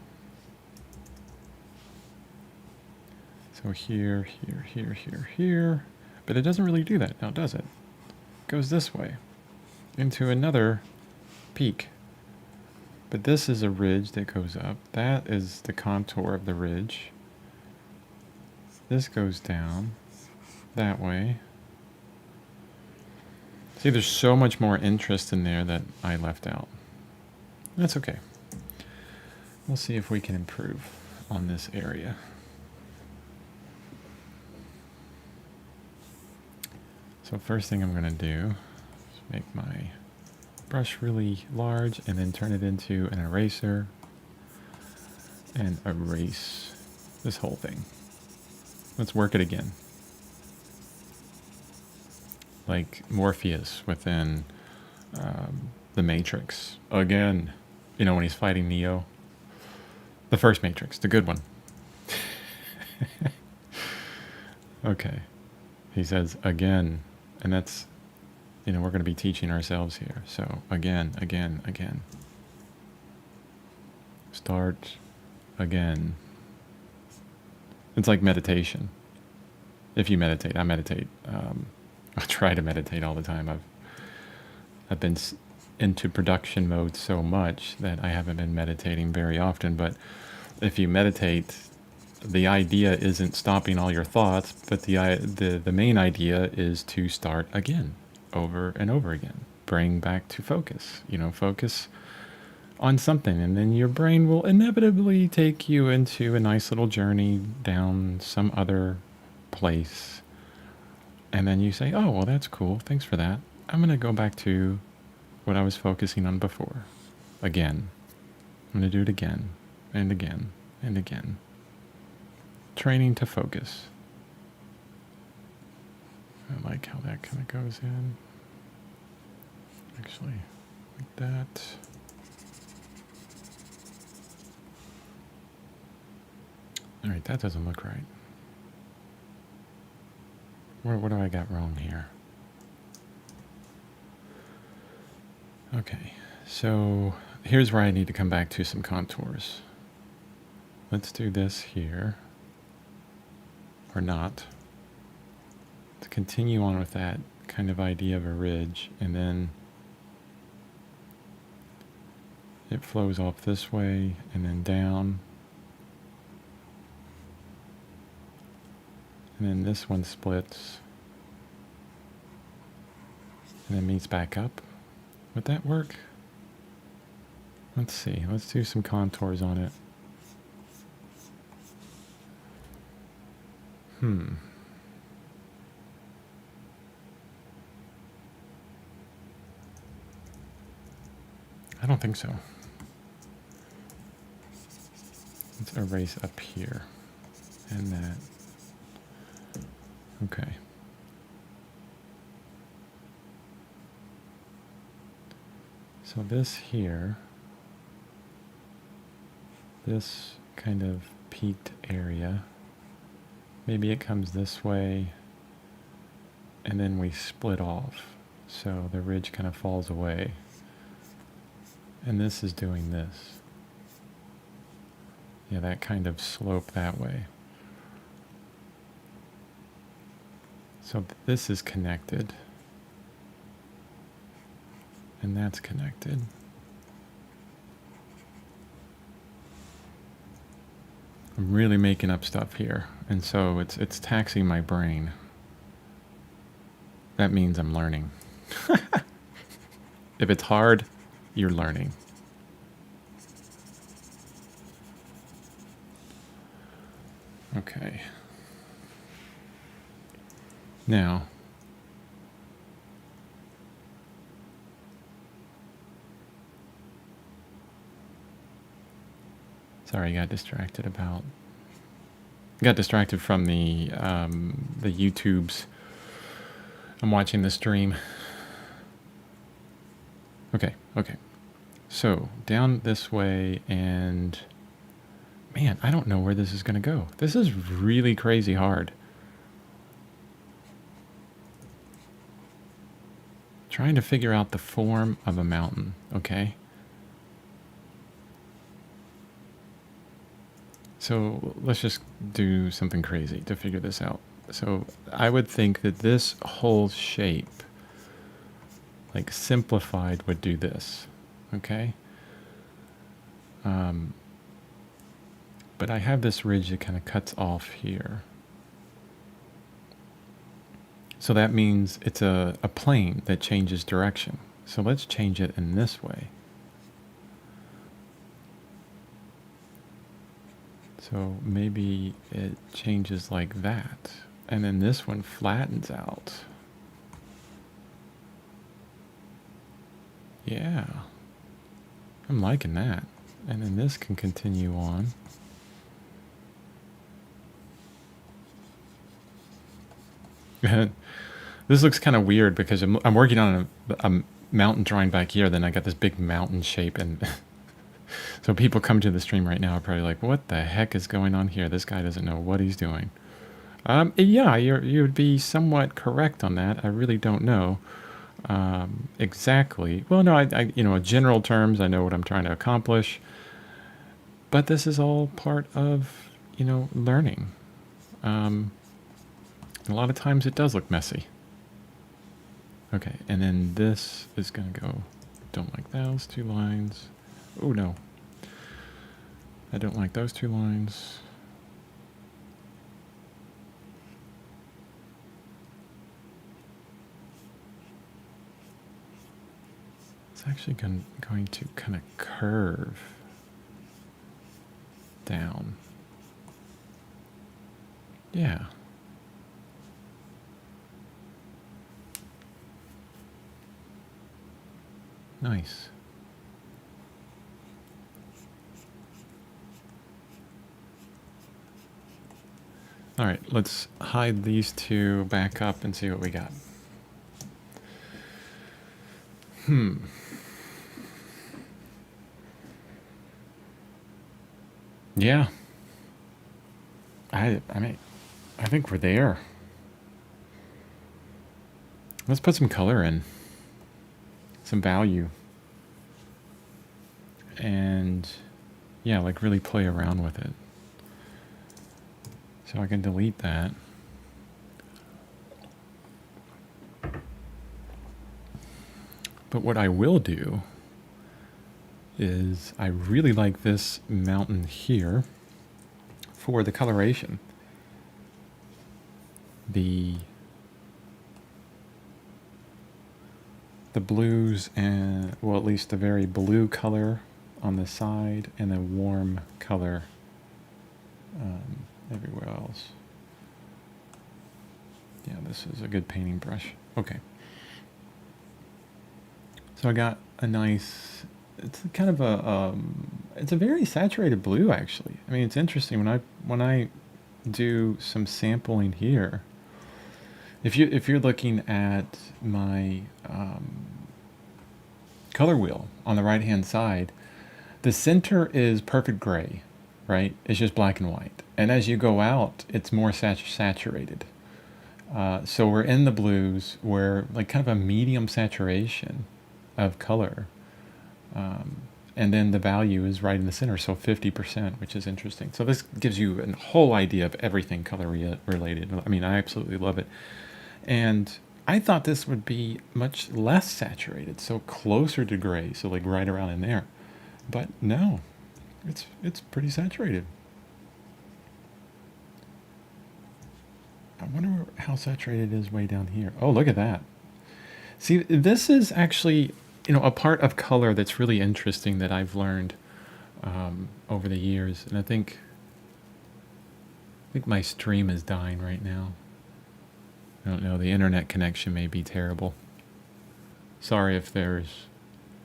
So here, here, here, here, here. But it doesn't really do that now, does it? It goes this way into another peak. But this is a ridge that goes up. That is the contour of the ridge. This goes down that way. See, there's so much more interest in there that I left out. That's okay. We'll see if we can improve on this area. So first thing I'm going to do is make my brush really large and then turn it into an eraser and erase this whole thing. Let's work it again. Like Morpheus within the Matrix. Again. You know, when he's fighting Neo. The first Matrix, the good one. Okay. He says again, and that's, you know, we're going to be teaching ourselves here. So again, again, again. Start again. It's like meditation. If you meditate, I meditate. I try to meditate all the time. I've been into production mode so much that I haven't been meditating very often. But if you meditate, the idea isn't stopping all your thoughts, but the main idea is to start again, over and over again. Bring back to focus. You know, focus on something, and then your brain will inevitably take you into a nice little journey down some other place. And then you say, oh, well, that's cool. Thanks for that. I'm going to go back to what I was focusing on before. Again. I'm going to do it again and again and again. Training to focus. I like how that kind of goes in. Actually, like that. All right, that doesn't look right. What do I got wrong here? Okay, so here's where I need to come back to some contours. Let's do this here. Or not. To continue on with that kind of idea of a ridge, and then it flows off this way and then down. And then this one splits and then meets back up. Would that work? Let's see. Let's do some contours on it. I don't think so. Let's erase up here and that. Okay. So this here, this kind of peaked area, maybe it comes this way and then we split off. So the ridge kind of falls away. And this is doing this. Yeah, that kind of slope that way. So this is connected. And that's connected. I'm really making up stuff here. And so it's taxing my brain. That means I'm learning. If it's hard, you're learning. Okay. Now, sorry, I got distracted from the YouTubes. I'm watching the stream. Okay. So down this way, and man, I don't know where this is going to go. This is really crazy hard. Trying to figure out the form of a mountain, okay? So let's just do something crazy to figure this out. So I would think that this whole shape, like simplified, would do this, okay? But I have this ridge that kind of cuts off here. So that means it's a plane that changes direction. So let's change it in this way. So maybe it changes like that. And then this one flattens out. Yeah. I'm liking that. And then this can continue on. This looks kind of weird because I'm working on a mountain drawing back here. Then I got this big mountain shape, and So people come to the stream right now are probably like, what the heck is going on here? This guy doesn't know what he's doing. Yeah, you would be somewhat correct on that. I really don't know exactly. Well, no, in general terms, I know what I'm trying to accomplish. But this is all part of, learning. A lot of times it does look messy. Okay, and then this is going to go, don't like those two lines. Oh, no. I don't like those two lines. It's actually going to kind of curve down. Yeah. Nice. All right, let's hide these two back up and see what we got. Yeah. I mean, I think we're there. Let's put some color in. Some value. And yeah, like really play around with it. So I can delete that. But what I will do is I really like this mountain here for the coloration. The blues and, well, at least the very blue color on the side and the warm color everywhere else. Yeah, this is a good painting brush. Okay. So I got a nice, it's kind of it's a very saturated blue actually. I mean, it's interesting when I do some sampling here. If you're looking at my color wheel on the right hand side, the center is perfect gray, right? It's just black and white. And as you go out, it's more saturated. So we're in the blues, we're like kind of a medium saturation of color. And then the value is right in the center, so 50%, which is interesting. So this gives you a whole idea of everything color related. I mean, I absolutely love it. And I thought this would be much less saturated, so closer to gray, so like right around in there. But no, it's pretty saturated. I wonder how saturated it is way down here. Oh, look at that. See, this is actually, a part of color that's really interesting that I've learned over the years. And I think my stream is dying right now. I don't know, the internet connection may be terrible. Sorry if there's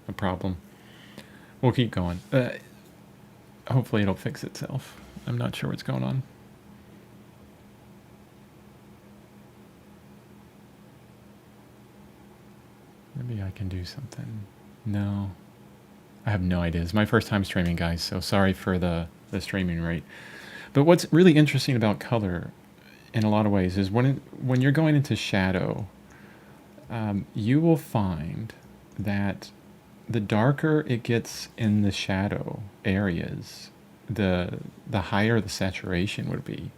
a problem. We'll keep going. Hopefully it'll fix itself. I'm not sure what's going on. Maybe I can do something. No. I have no idea. It's my first time streaming, guys, so sorry for the streaming rate. But what's really interesting about color in a lot of ways is when you're going into shadow, you will find that the darker it gets in the shadow areas, the higher the saturation would be.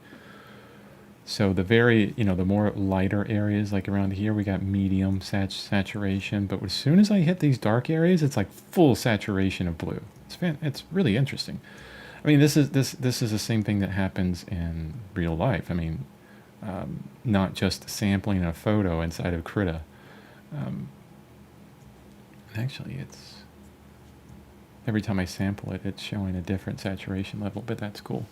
So the the more lighter areas, like around here, we got medium saturation. But as soon as I hit these dark areas, it's like full saturation of blue. It's really interesting. I mean, this is the same thing that happens in real life. I mean, not just sampling a photo inside of Krita. Actually, it's every time I sample it, it's showing a different saturation level, but that's cool.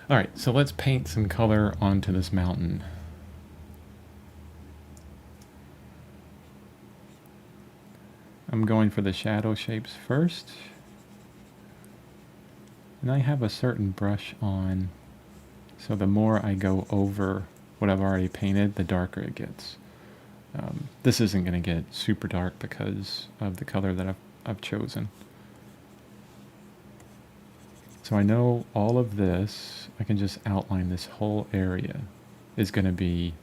All right, so let's paint some color onto this mountain. I'm going for the shadow shapes first. And I have a certain brush on, so the more I go over what I've already painted, the darker it gets. This isn't going to get super dark because of the color that I've chosen. So I know all of this, I can just outline this whole area is going to be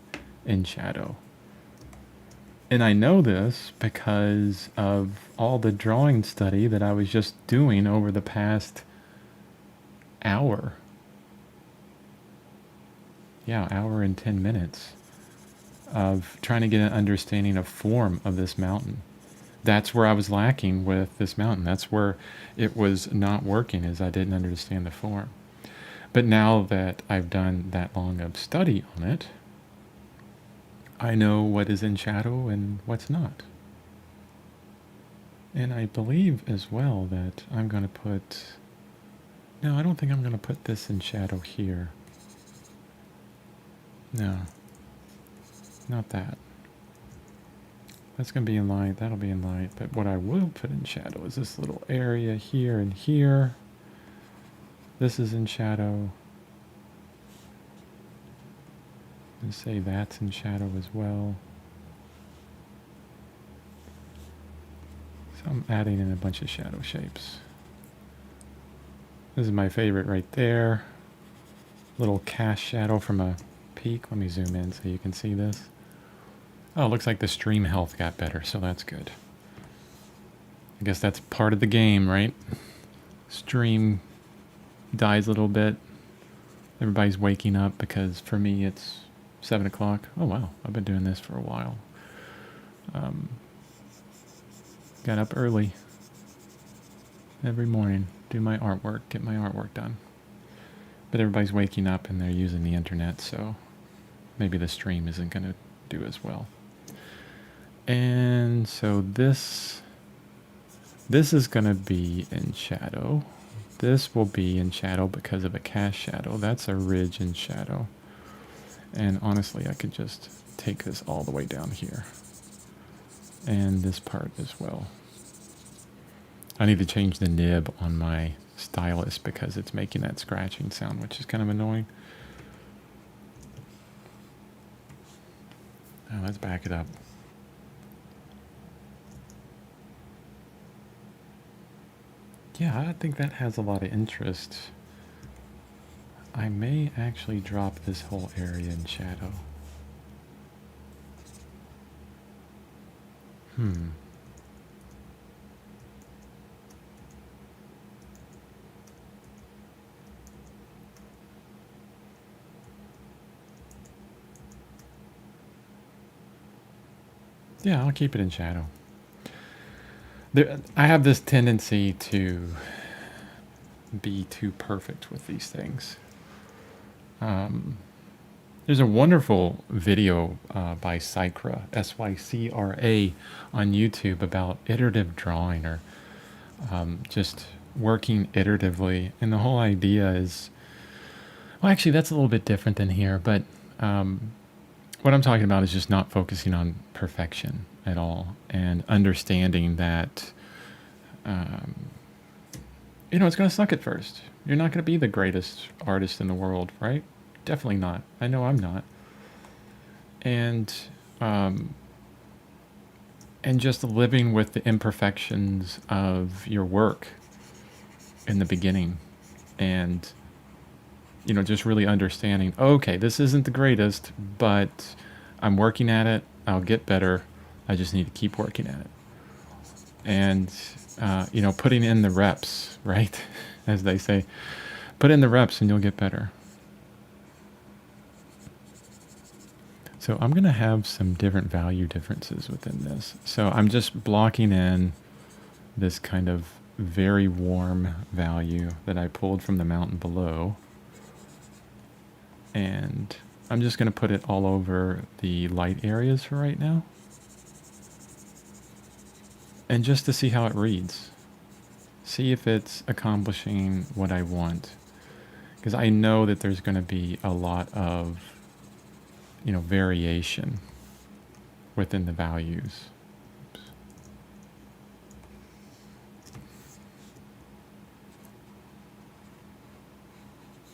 in shadow. And I know this because of all the drawing study that I was just doing over the past hour. Yeah, hour and 10 minutes of trying to get an understanding of form of this mountain. That's where I was lacking with this mountain. That's where it was not working, is I didn't understand the form. But now that I've done that long of study on it, I know what is in shadow and what's not. And I believe as well that I'm going to put... No, I don't think I'm going to put this in shadow here. No, not that. That's going to be in light. That'll be in light. But what I will put in shadow is this little area here and here. This is in shadow. And say that's in shadow as well. So I'm adding in a bunch of shadow shapes. This is my favorite right there. Little cast shadow from a peak. Let me zoom in so you can see this. Oh, it looks like the stream health got better, so that's good. I guess that's part of the game, right? Stream dies a little bit. Everybody's waking up because for me it's 7 o'clock. Oh wow, I've been doing this for a while. Got up early every morning, do my artwork, get my artwork done. But everybody's waking up and they're using the internet, so maybe the stream isn't going to do as well. And so this is going to be in shadow. This will be in shadow because of a cast shadow. That's a ridge in shadow. And honestly, I could just take this all the way down here. And this part as well. I need to change the nib on my stylus because it's making that scratching sound, which is kind of annoying. Oh, let's back it up. Yeah, I think that has a lot of interest. I may actually drop this whole area in shadow. Yeah, I'll keep it in shadow. I have this tendency to be too perfect with these things. There's a wonderful video by Sycra, S-Y-C-R-A, on YouTube about iterative drawing, or just working iteratively. And the whole idea is, well, actually, that's a little bit different than here, but what I'm talking about is just not focusing on perfection at all and understanding that, it's going to suck at first. You're not going to be the greatest artist in the world, right? Definitely not. I know I'm not. And just living with the imperfections of your work in the beginning, and just really understanding, okay, this isn't the greatest, but I'm working at it. I'll get better. I just need to keep working at it. And, putting in the reps, right? As they say, put in the reps and you'll get better. So I'm going to have some different value differences within this. So I'm just blocking in this kind of very warm value that I pulled from the mountain below. And I'm just going to put it all over the light areas for right now. And just to see how it reads. See if it's accomplishing what I want. Because I know that there's going to be a lot of, variation within the values. Oops.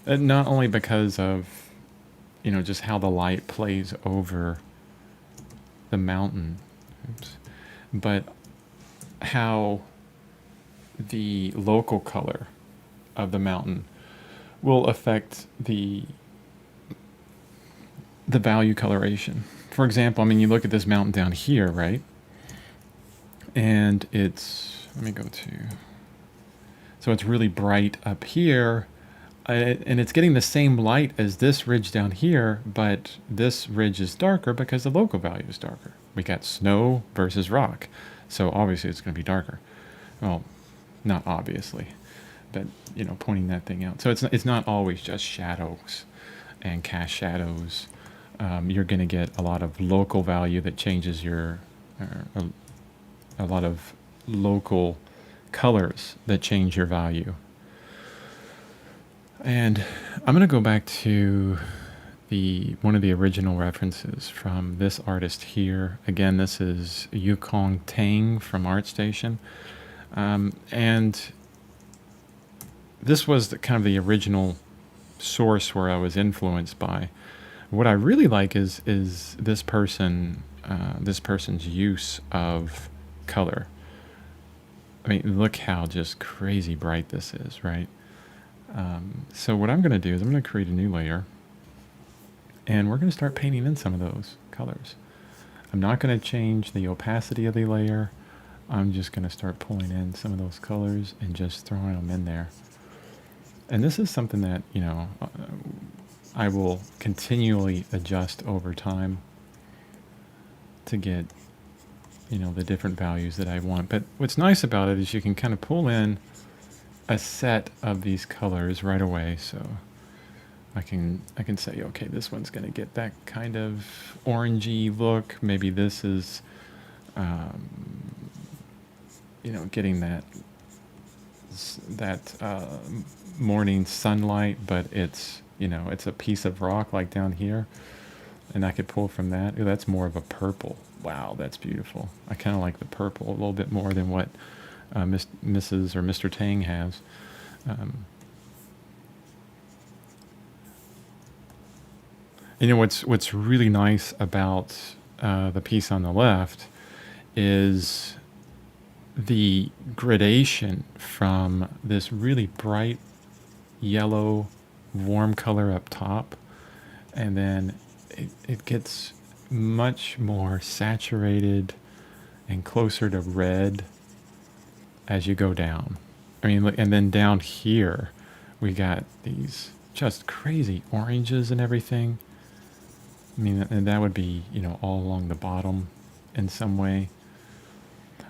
And not only because of, just how the light plays over the mountain, but how the local color of the mountain will affect the value coloration. For example, I mean, you look at this mountain down here, right? And it's, let me go to, so it's really bright up here, and it's getting the same light as this ridge down here, but this ridge is darker because the local value is darker. We got snow versus rock, so obviously it's going to be darker. Well, not obviously, but you know, pointing that thing out. So it's not always just shadows and cast shadows. You're going to get a lot of local value that changes your, a lot of local colors that change your value. And I'm going to go back to one of the original references from this artist here. Again, this is Yukong Tang from ArtStation. And this was kind of the original source where I was influenced by. What I really like is this person's use of color. I mean, look how just crazy bright this is, right? So what I'm going to do is I'm going to create a new layer, and we're going to start painting in some of those colors. I'm not going to change the opacity of the layer. I'm just going to start pulling in some of those colors and just throwing them in there. And this is something that, you know, I will continually adjust over time to get, you know, the different values that I want. But what's nice about it is you can kind of pull in a set of these colors right away. So I can say, okay, this one's going to get that kind of orangey look. Maybe this is, you know, getting that morning sunlight, but it's, you know, it's a piece of rock like down here, and I could pull from that. Ooh, that's more of a purple. Wow, that's beautiful. I kind of like the purple a little bit more than what Mrs. or Mr. Tang has. You know, what's really nice about the piece on the left is the gradation from this really bright yellow warm color up top, and then it gets much more saturated and closer to red as you go down. I mean, and then down here we got these just crazy oranges and everything. I mean, and that would be, you know, all along the bottom in some way,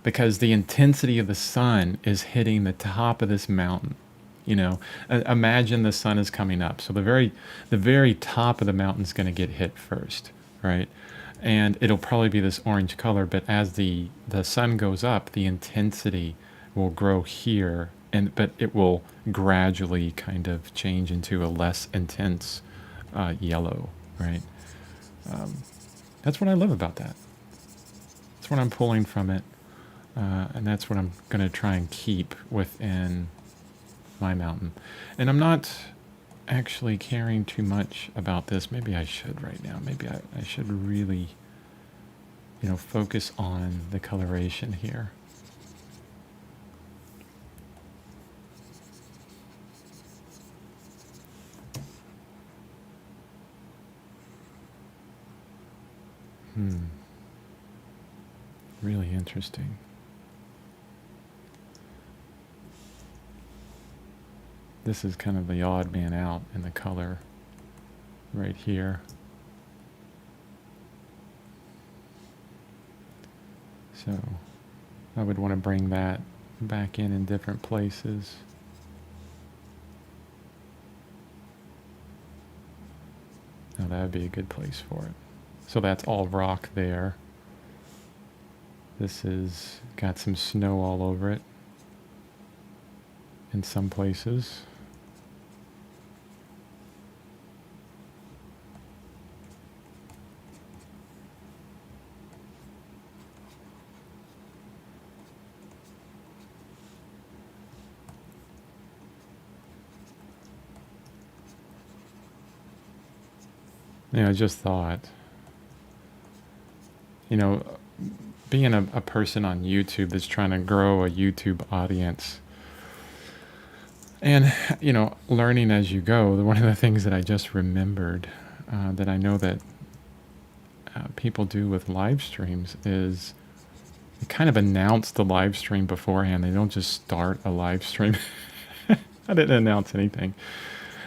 because the intensity of the sun is hitting the top of this mountain. You know, imagine the sun is coming up, so the very top of the mountain is going to get hit first, right? And it'll probably be this orange color, but as the sun goes up, the intensity will grow here, but it will gradually kind of change into a less intense yellow, right? That's what I love about that. That's what I'm pulling from it, and that's what I'm going to try and keep within my mountain. And I'm not actually caring too much about this. Maybe I should right now. Maybe I should really, you know, focus on the coloration here. Really interesting. This is kind of the odd man out in the color right here. So I would want to bring that back in different places. Now that would be a good place for it. So that's all rock there. This is got some snow all over it in some places. I just thought, you know, being a person on YouTube that's trying to grow a YouTube audience, And, learning as you go, one of the things that I just remembered that I know that people do with live streams is they kind of announce the live stream beforehand. They don't just start a live stream. I didn't announce anything.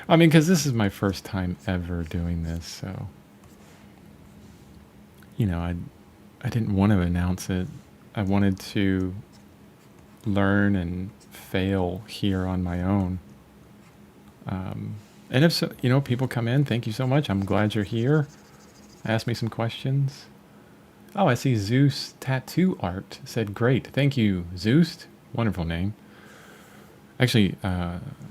I mean, because this is my first time ever doing this. So, I didn't want to announce it. I wanted to learn and fail here on my own. And if so, people come in, thank you so much. I'm glad you're here. Ask me some questions. Oh, I see Zeus Tattoo Art said, great. Thank you, Zeus. Wonderful name. Actually,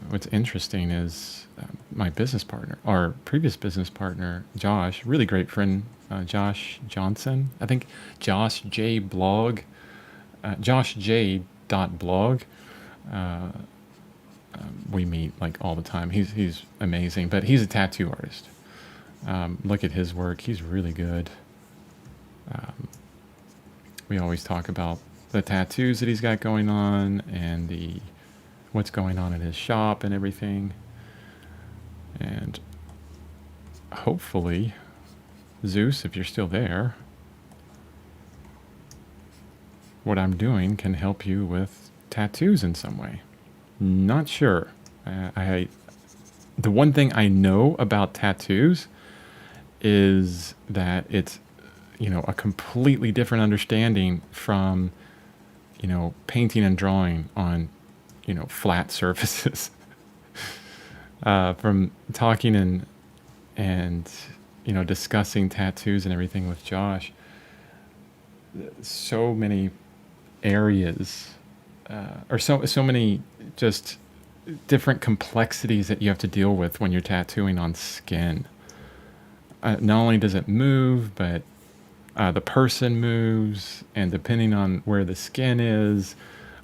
what's interesting is my business partner, our previous business partner, Josh, really great friend, Josh Johnson. I think Josh J blog, joshj.blog. We meet like all the time. He's amazing, but he's a tattoo artist. Look at his work. He's really good. We always talk about the tattoos that he's got going on and what's going on in his shop and everything. And hopefully, Zeus, if you're still there, what I'm doing can help you with tattoos in some way. Not sure. The one thing I know about tattoos is that it's, a completely different understanding from, painting and drawing on, flat surfaces. From talking and discussing tattoos and everything with Josh, so many areas, or so many just different complexities that you have to deal with when you're tattooing on skin. Not only does it move, but the person moves, and depending on where the skin is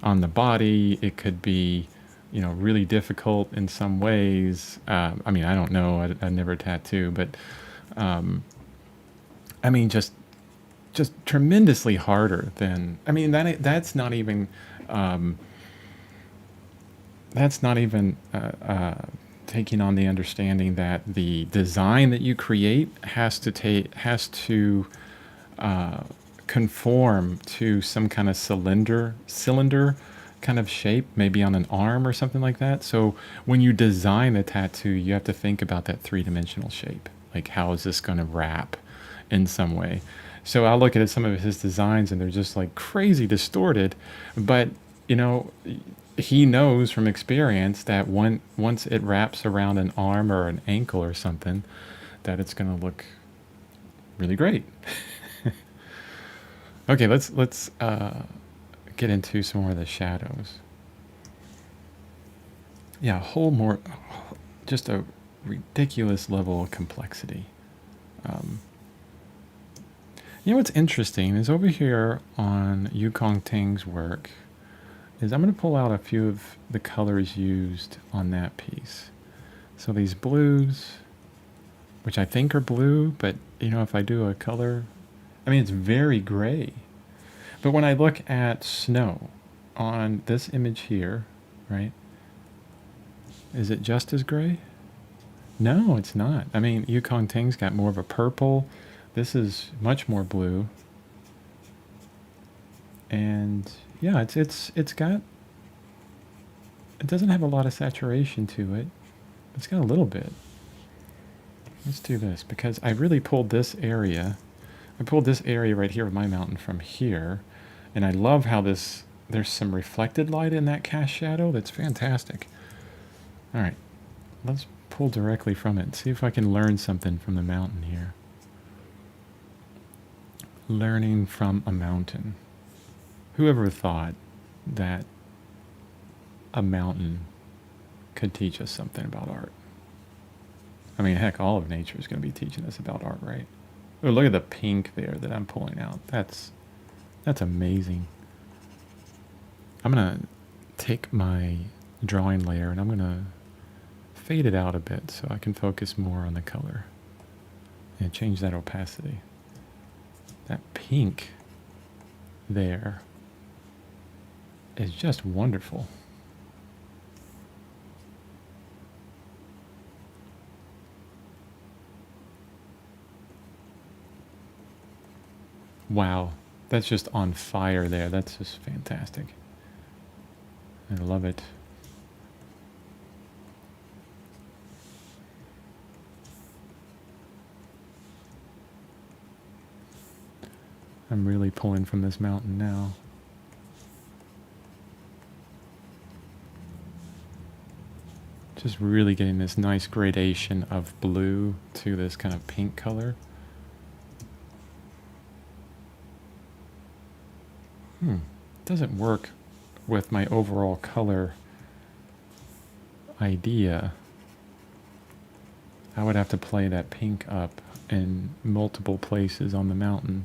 on the body, it could be, really difficult in some ways. I mean, I don't know. I never tattoo, but I mean, just tremendously harder than. I mean, that's not even. That's not even taking on the understanding that the design that you create has to conform to some kind of cylinder kind of shape, maybe on an arm or something like that. So when you design a tattoo, you have to think about that three-dimensional shape. Like, how is this going to wrap in some way? So I look at some of his designs and they're just like crazy distorted, but he knows from experience that once it wraps around an arm or an ankle or something, that it's going to look really great. Okay, let's get into some more of the shadows. Yeah, just a ridiculous level of complexity. What's interesting is over here on Yukong Ting's work is I'm going to pull out a few of the colors used on that piece. So these blues, which I think are blue, but if I do a color, I mean, it's very gray. But when I look at snow on this image here, right, is it just as gray? No, it's not. I mean, Yukong Ting's got more of a purple. This is much more blue. And yeah, it's got, it doesn't have a lot of saturation to it. It's got a little bit. Let's do this because I really pulled this area. I pulled this area right here of my mountain from here. And I love how there's some reflected light in that cast shadow. That's fantastic. All right, let's pull directly from it and see if I can learn something from the mountain here. Learning from a mountain. Whoever thought that a mountain could teach us something about art? I mean, heck, all of nature is going to be teaching us about art, right? Oh, look at the pink there that I'm pulling out. That's amazing. I'm going to take my drawing layer and I'm going to fade it out a bit so I can focus more on the color and change that opacity. That pink there is just wonderful. Wow, that's just on fire there. That's just fantastic. I love it. I'm really pulling from this mountain now. Just really getting this nice gradation of blue to this kind of pink color. Doesn't work with my overall color idea. I would have to play that pink up in multiple places on the mountain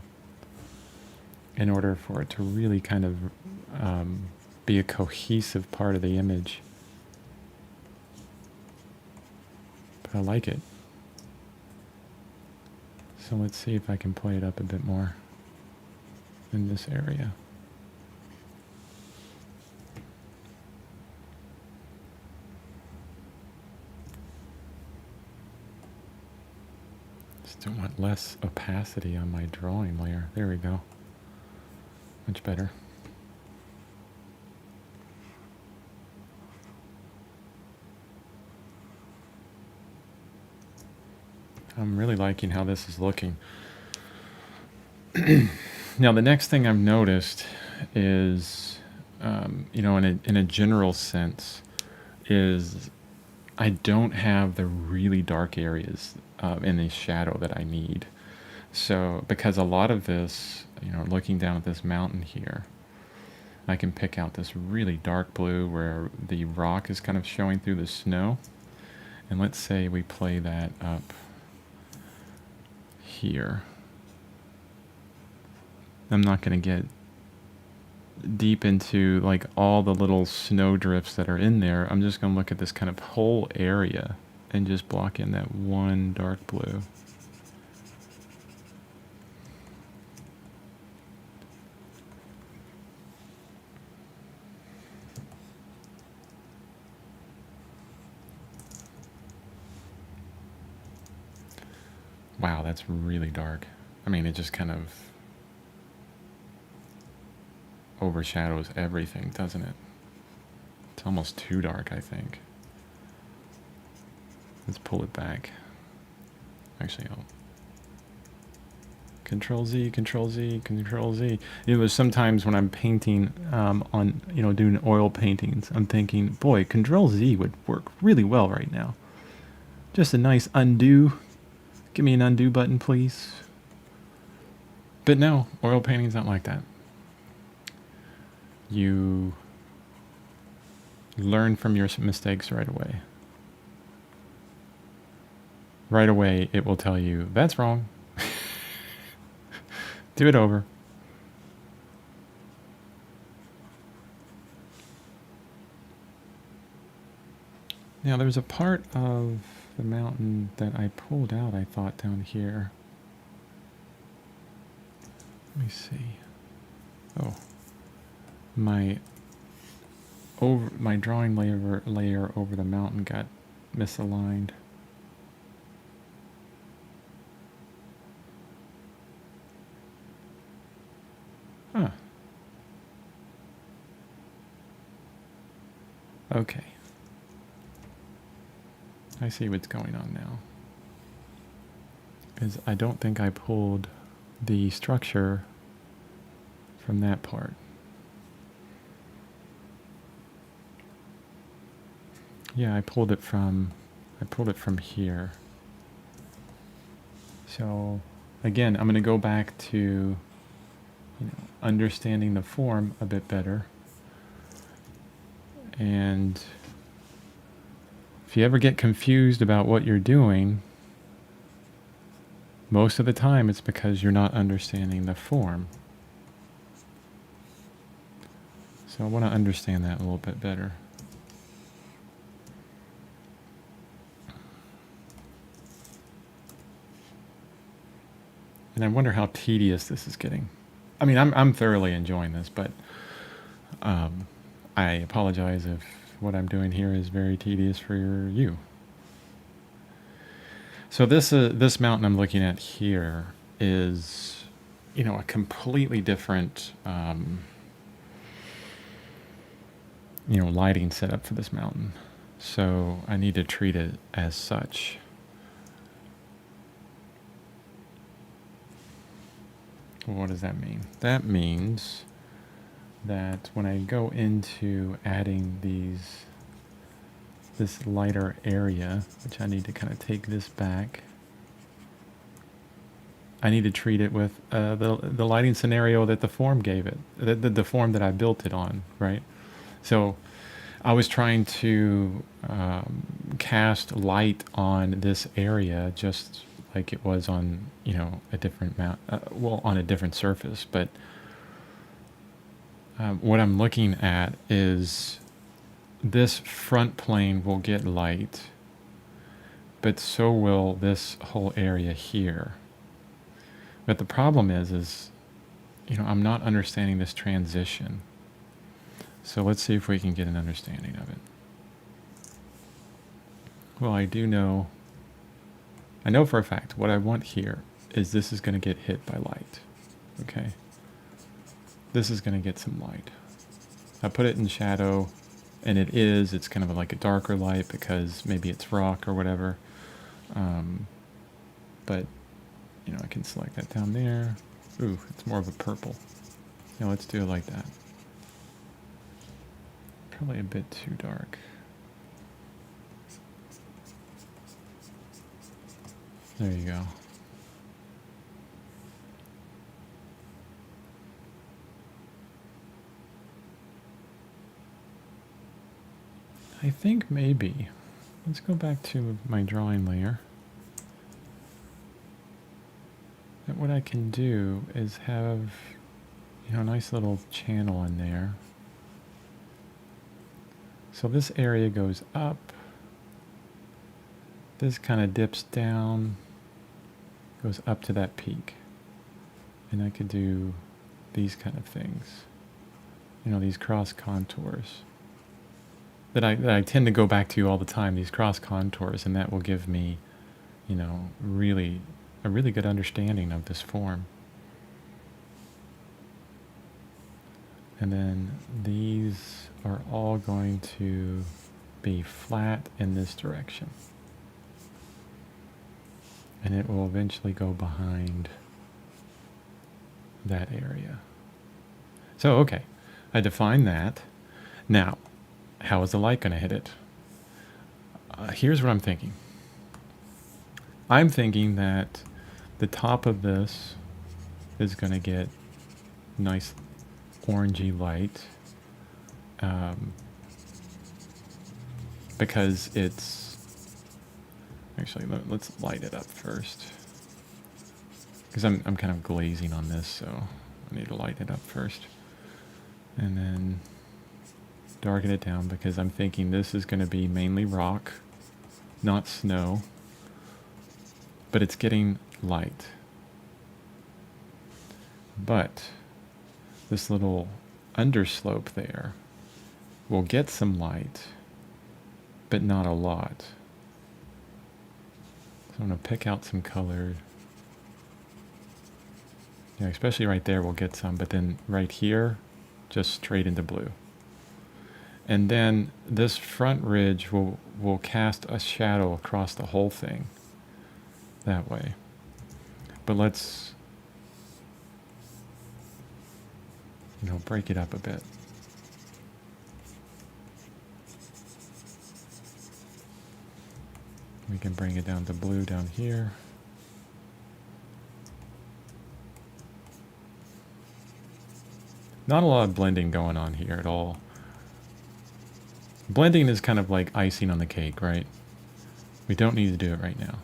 in order for it to really kind of be a cohesive part of the image. But I like it. So let's see if I can play it up a bit more in this area. Still want less opacity on my drawing layer. There we go. Much better. I'm really liking how this is looking. Now, the next thing I've noticed is, you know, in a general sense, is I don't have the really dark areas in the shadow that I need. So, because a lot of this, you know, looking down at this mountain here, I can pick out this really dark blue where the rock is kind of showing through the snow. And let's say we play that up here. I'm not going to get deep into like all the little snow drifts that are in there. I'm just going to look at this kind of whole area and just block in that one dark blue. Wow, that's really dark. I mean, it just kind of overshadows everything, doesn't it? It's almost too dark, I think. Let's pull it back. Actually, I'll Control Z, Control Z, Control Z. It was sometimes when I'm painting on, you know, doing oil paintings, I'm thinking, boy, Control Z would work really well right now. Just a nice undo. Give me an undo button, please. But no, oil painting's not like that. You learn from your mistakes right away. Right away, it will tell you, that's wrong. Do it over. Now, there's a part of the mountain that I pulled out, I thought, down here. Let me see. Oh. My drawing layer over the mountain got misaligned. Huh. Okay. I see what's going on now. Because I don't think I pulled the structure from that part. Yeah, I pulled it from here. So again, I'm going to go back to, you know, understanding the form a bit better. And if you ever get confused about what you're doing, most of the time it's because you're not understanding the form. So I want to understand that a little bit better. And I wonder how tedious this is getting. I mean, I'm thoroughly enjoying this, but I apologize if what I'm doing here is very tedious for you. So this mountain I'm looking at here is you know, a completely different, you know, lighting setup for this mountain. So I need to treat it as such. What does that mean? That means that when I go into adding this lighter area, which I need to kind of take this back, I need to treat it with the lighting scenario that the form gave it, the form that I built it on, right? So I was trying to cast light on this area just like it was on, you know, a different well, on a different surface. But what I'm looking at is this front plane will get light, but so will this whole area here. But the problem is, you know, I'm not understanding this transition. So let's see if we can get an understanding of it. Well, I know for a fact what I want here is this is going to get hit by light. Okay. This is going to get some light. I put it in shadow, and it's kind of like a darker light because maybe it's rock or whatever. But, you know, I can select that down there. Ooh, it's more of a purple. Yeah, let's do it like that. Probably a bit too dark. There you go. I think maybe. Let's go back to my drawing layer. And what I can do is have, you know, a nice little channel in there. So this area goes up. This kind of dips down, goes up to that peak. And I could do these kind of things. You know, these cross contours. That I tend to go back to all the time, these cross contours, and that will give me, you know, a really good understanding of this form. And then these are all going to be flat in this direction. And it will eventually go behind that area. So, okay, I define that. Now, how is the light going to hit it? Here's what I'm thinking. I'm thinking that the top of this is going to get nice orangey light because it's... Actually, let's light it up first. Because I'm kind of glazing on this, so I need to light it up first. And then darken it down because I'm thinking this is going to be mainly rock, not snow, but it's getting light. But this little underslope there will get some light, but not a lot. So I'm going to pick out some color. Yeah, especially right there we'll get some, but then right here, just straight into blue. And then this front ridge will cast a shadow across the whole thing that way. But let's, you know, break it up a bit. We can bring it down to blue down here. Not a lot of blending going on here at all. Blending is kind of like icing on the cake, right? We don't need to do it right now.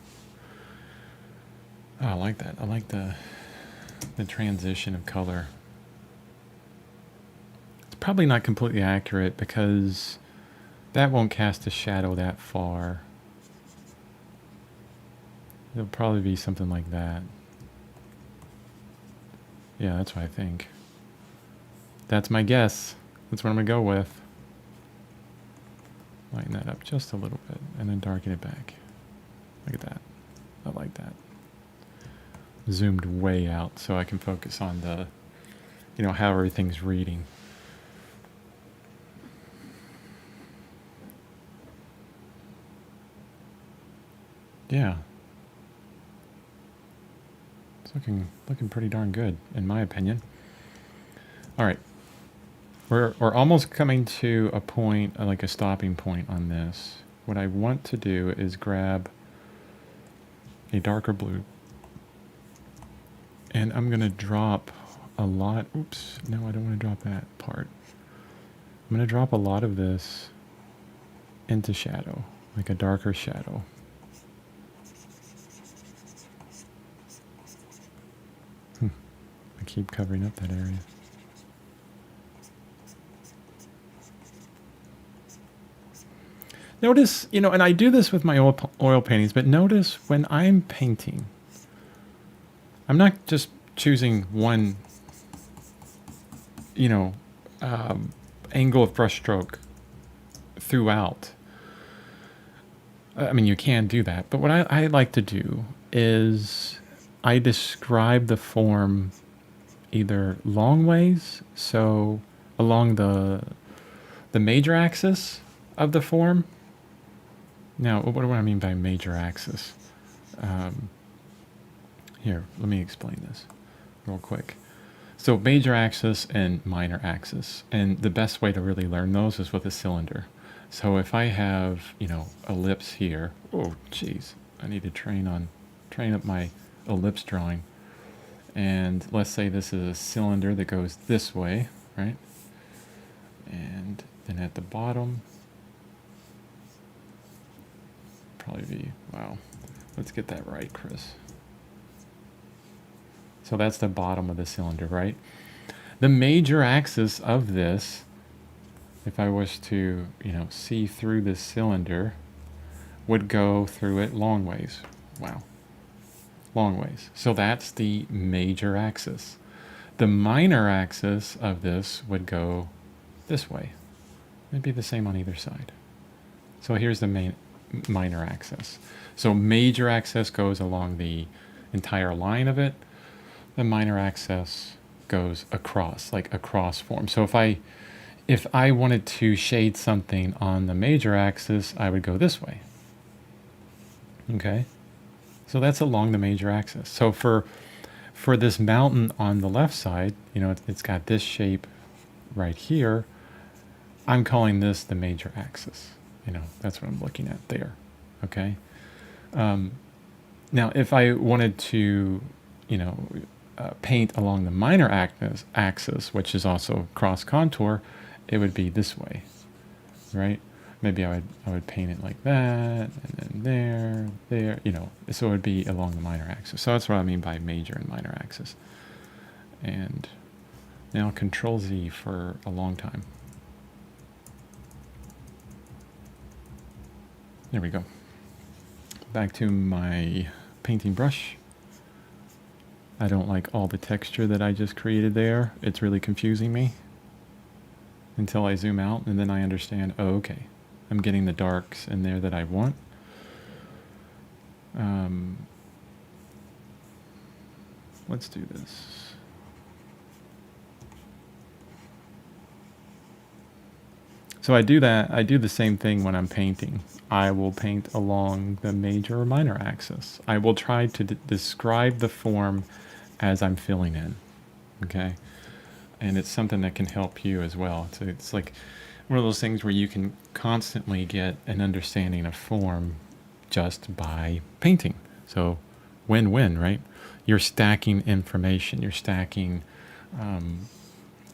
Oh, I like that. I like the transition of color. It's probably not completely accurate because that won't cast a shadow that far. It'll probably be something like that. Yeah, that's what I think. That's my guess. That's what I'm going to go with. Lighten that up just a little bit and then darken it back. Look at that. I like that. zoomed way out so I can focus on the, how everything's reading. Yeah. It's looking pretty darn good, in my opinion. All right. We're almost coming to a point, like a stopping point on this. What I want to do is grab a darker blue. And I'm going to drop a lot. Oops. No, I don't want to drop that part. I'm going to drop a lot of this into shadow, like a darker shadow. I keep covering up that area. Notice, and I do this with my oil paintings, but notice when I'm painting, I'm not just choosing one, angle of brush stroke throughout. I mean, you can do that, but what I like to do is I describe the form either long ways, so along the major axis of the form. Now, what do I mean by major axis? Here, let me explain this real quick. So major axis and minor axis, and the best way to really learn those is with a cylinder. So if I have, ellipse here, oh geez, I need to train up my ellipse drawing. And let's say this is a cylinder that goes this way, right? And then at the bottom, probably be, wow, let's get that right, Chris. So that's the bottom of the cylinder, right? The major axis of this, if I was to, see through this cylinder, would go through it long ways. Wow. Long ways. So that's the major axis. The minor axis of this would go this way. It'd be the same on either side. So here's the minor axis. So major axis goes along the entire line of it. The minor axis goes across, like a cross form. So if I wanted to shade something on the major axis, I would go this way. Okay? So that's along the major axis. So for this mountain on the left side, it's got this shape right here. I'm calling this the major axis. That's what I'm looking at there. Okay? Now, if I wanted to, paint along the minor axis, which is it cross contour, it would be this way, right? Maybe I would paint it like that, and then there, so it would be along the minor axis. So that's what I mean by major and minor axis. And now Control Z for a long time. There we go. Back to my painting brush. I don't like all the texture that I just created there. It's really confusing me until I zoom out, and then I understand, oh, okay, I'm getting the darks in there that I want. Let's do this. So I do the same thing when I'm painting. I will paint along the major or minor axis. I will try to describe the form as I'm filling in, okay? And it's something that can help you as well. So it's like one of those things where you can constantly get an understanding of form just by painting. So win-win, right? You're stacking information. You're stacking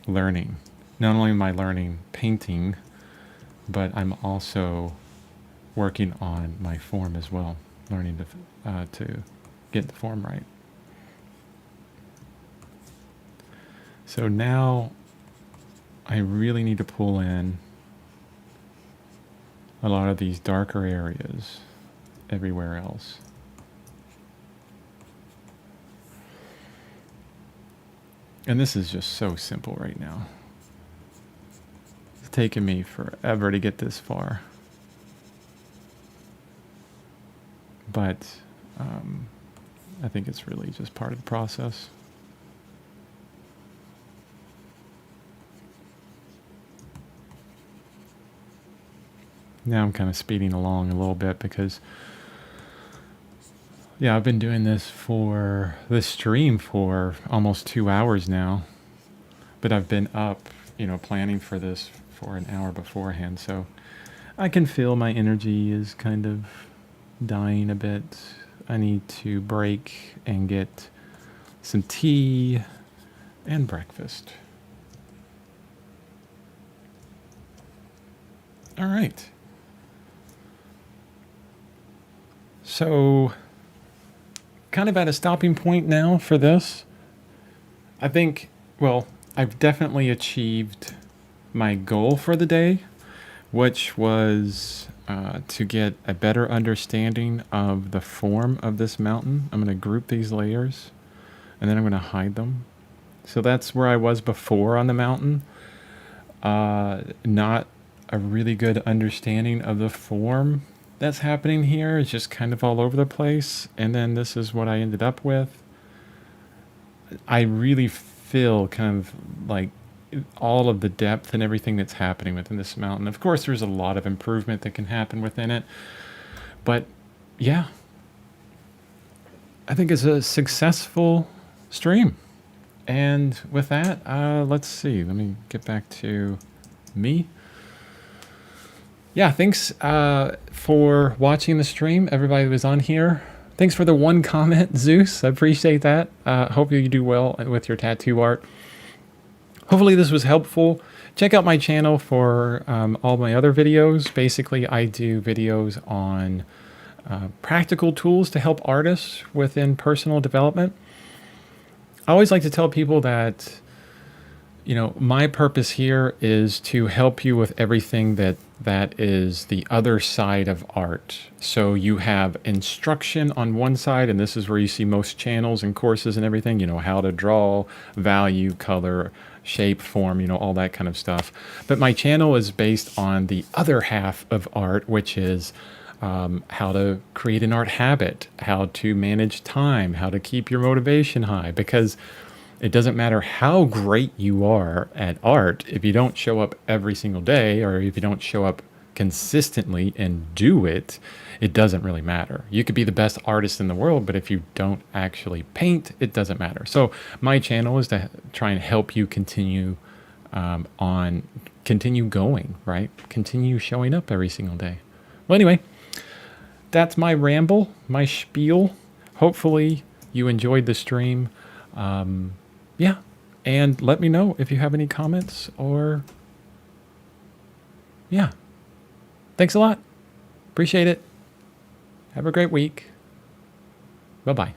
learning. Not only am I learning painting, but I'm also working on my form as well, learning to get the form right. So now I really need to pull in a lot of these darker areas everywhere else. And this is just so simple right now. It's taken me forever to get this far. But I think it's really just part of the process. Now I'm kind of speeding along a little bit because, yeah, I've been doing this stream for almost 2 hours now, but I've been up, planning for this for an hour beforehand. So I can feel my energy is kind of dying a bit. I need to break and get some tea and breakfast. All right. So, kind of at a stopping point now for this. I think, well, I've definitely achieved my goal for the day, which was to get a better understanding of the form of this mountain. I'm going to group these layers, and then I'm going to hide them. So that's where I was before on the mountain. Not a really good understanding of the form that's happening here. It's just kind of all over the place. And then this is what I ended up with. I really feel kind of like all of the depth and everything that's happening within this mountain. Of course, there's a lot of improvement that can happen within it. But yeah, I think it's a successful stream. And with that, let's see. Let me get back to me. Yeah, thanks for watching the stream, everybody who was on here. Thanks for the one comment, Zeus. I appreciate that. Hope you do well with your tattoo art. Hopefully this was helpful. Check out my channel for all my other videos. Basically, I do videos on practical tools to help artists within personal development. I always like to tell people that, my purpose here is to help you with everything that is the other side of art. So you have instruction on one side, and this is where you see most channels and courses and everything, how to draw, value, color, shape, form, all that kind of stuff. But my channel is based on the other half of art, which is how to create an art habit, how to manage time, how to keep your motivation high, because it doesn't matter how great you are at art if you don't show up every single day, or if you don't show up consistently and do it, it doesn't really matter. You could be the best artist in the world, but if you don't actually paint, it doesn't matter. So my channel is to try and help you continue going, right? Continue showing up every single day. Well, anyway, that's my ramble, my spiel. Hopefully you enjoyed the stream. Yeah, and let me know if you have any comments or, yeah. Thanks a lot. Appreciate it. Have a great week. Bye-bye.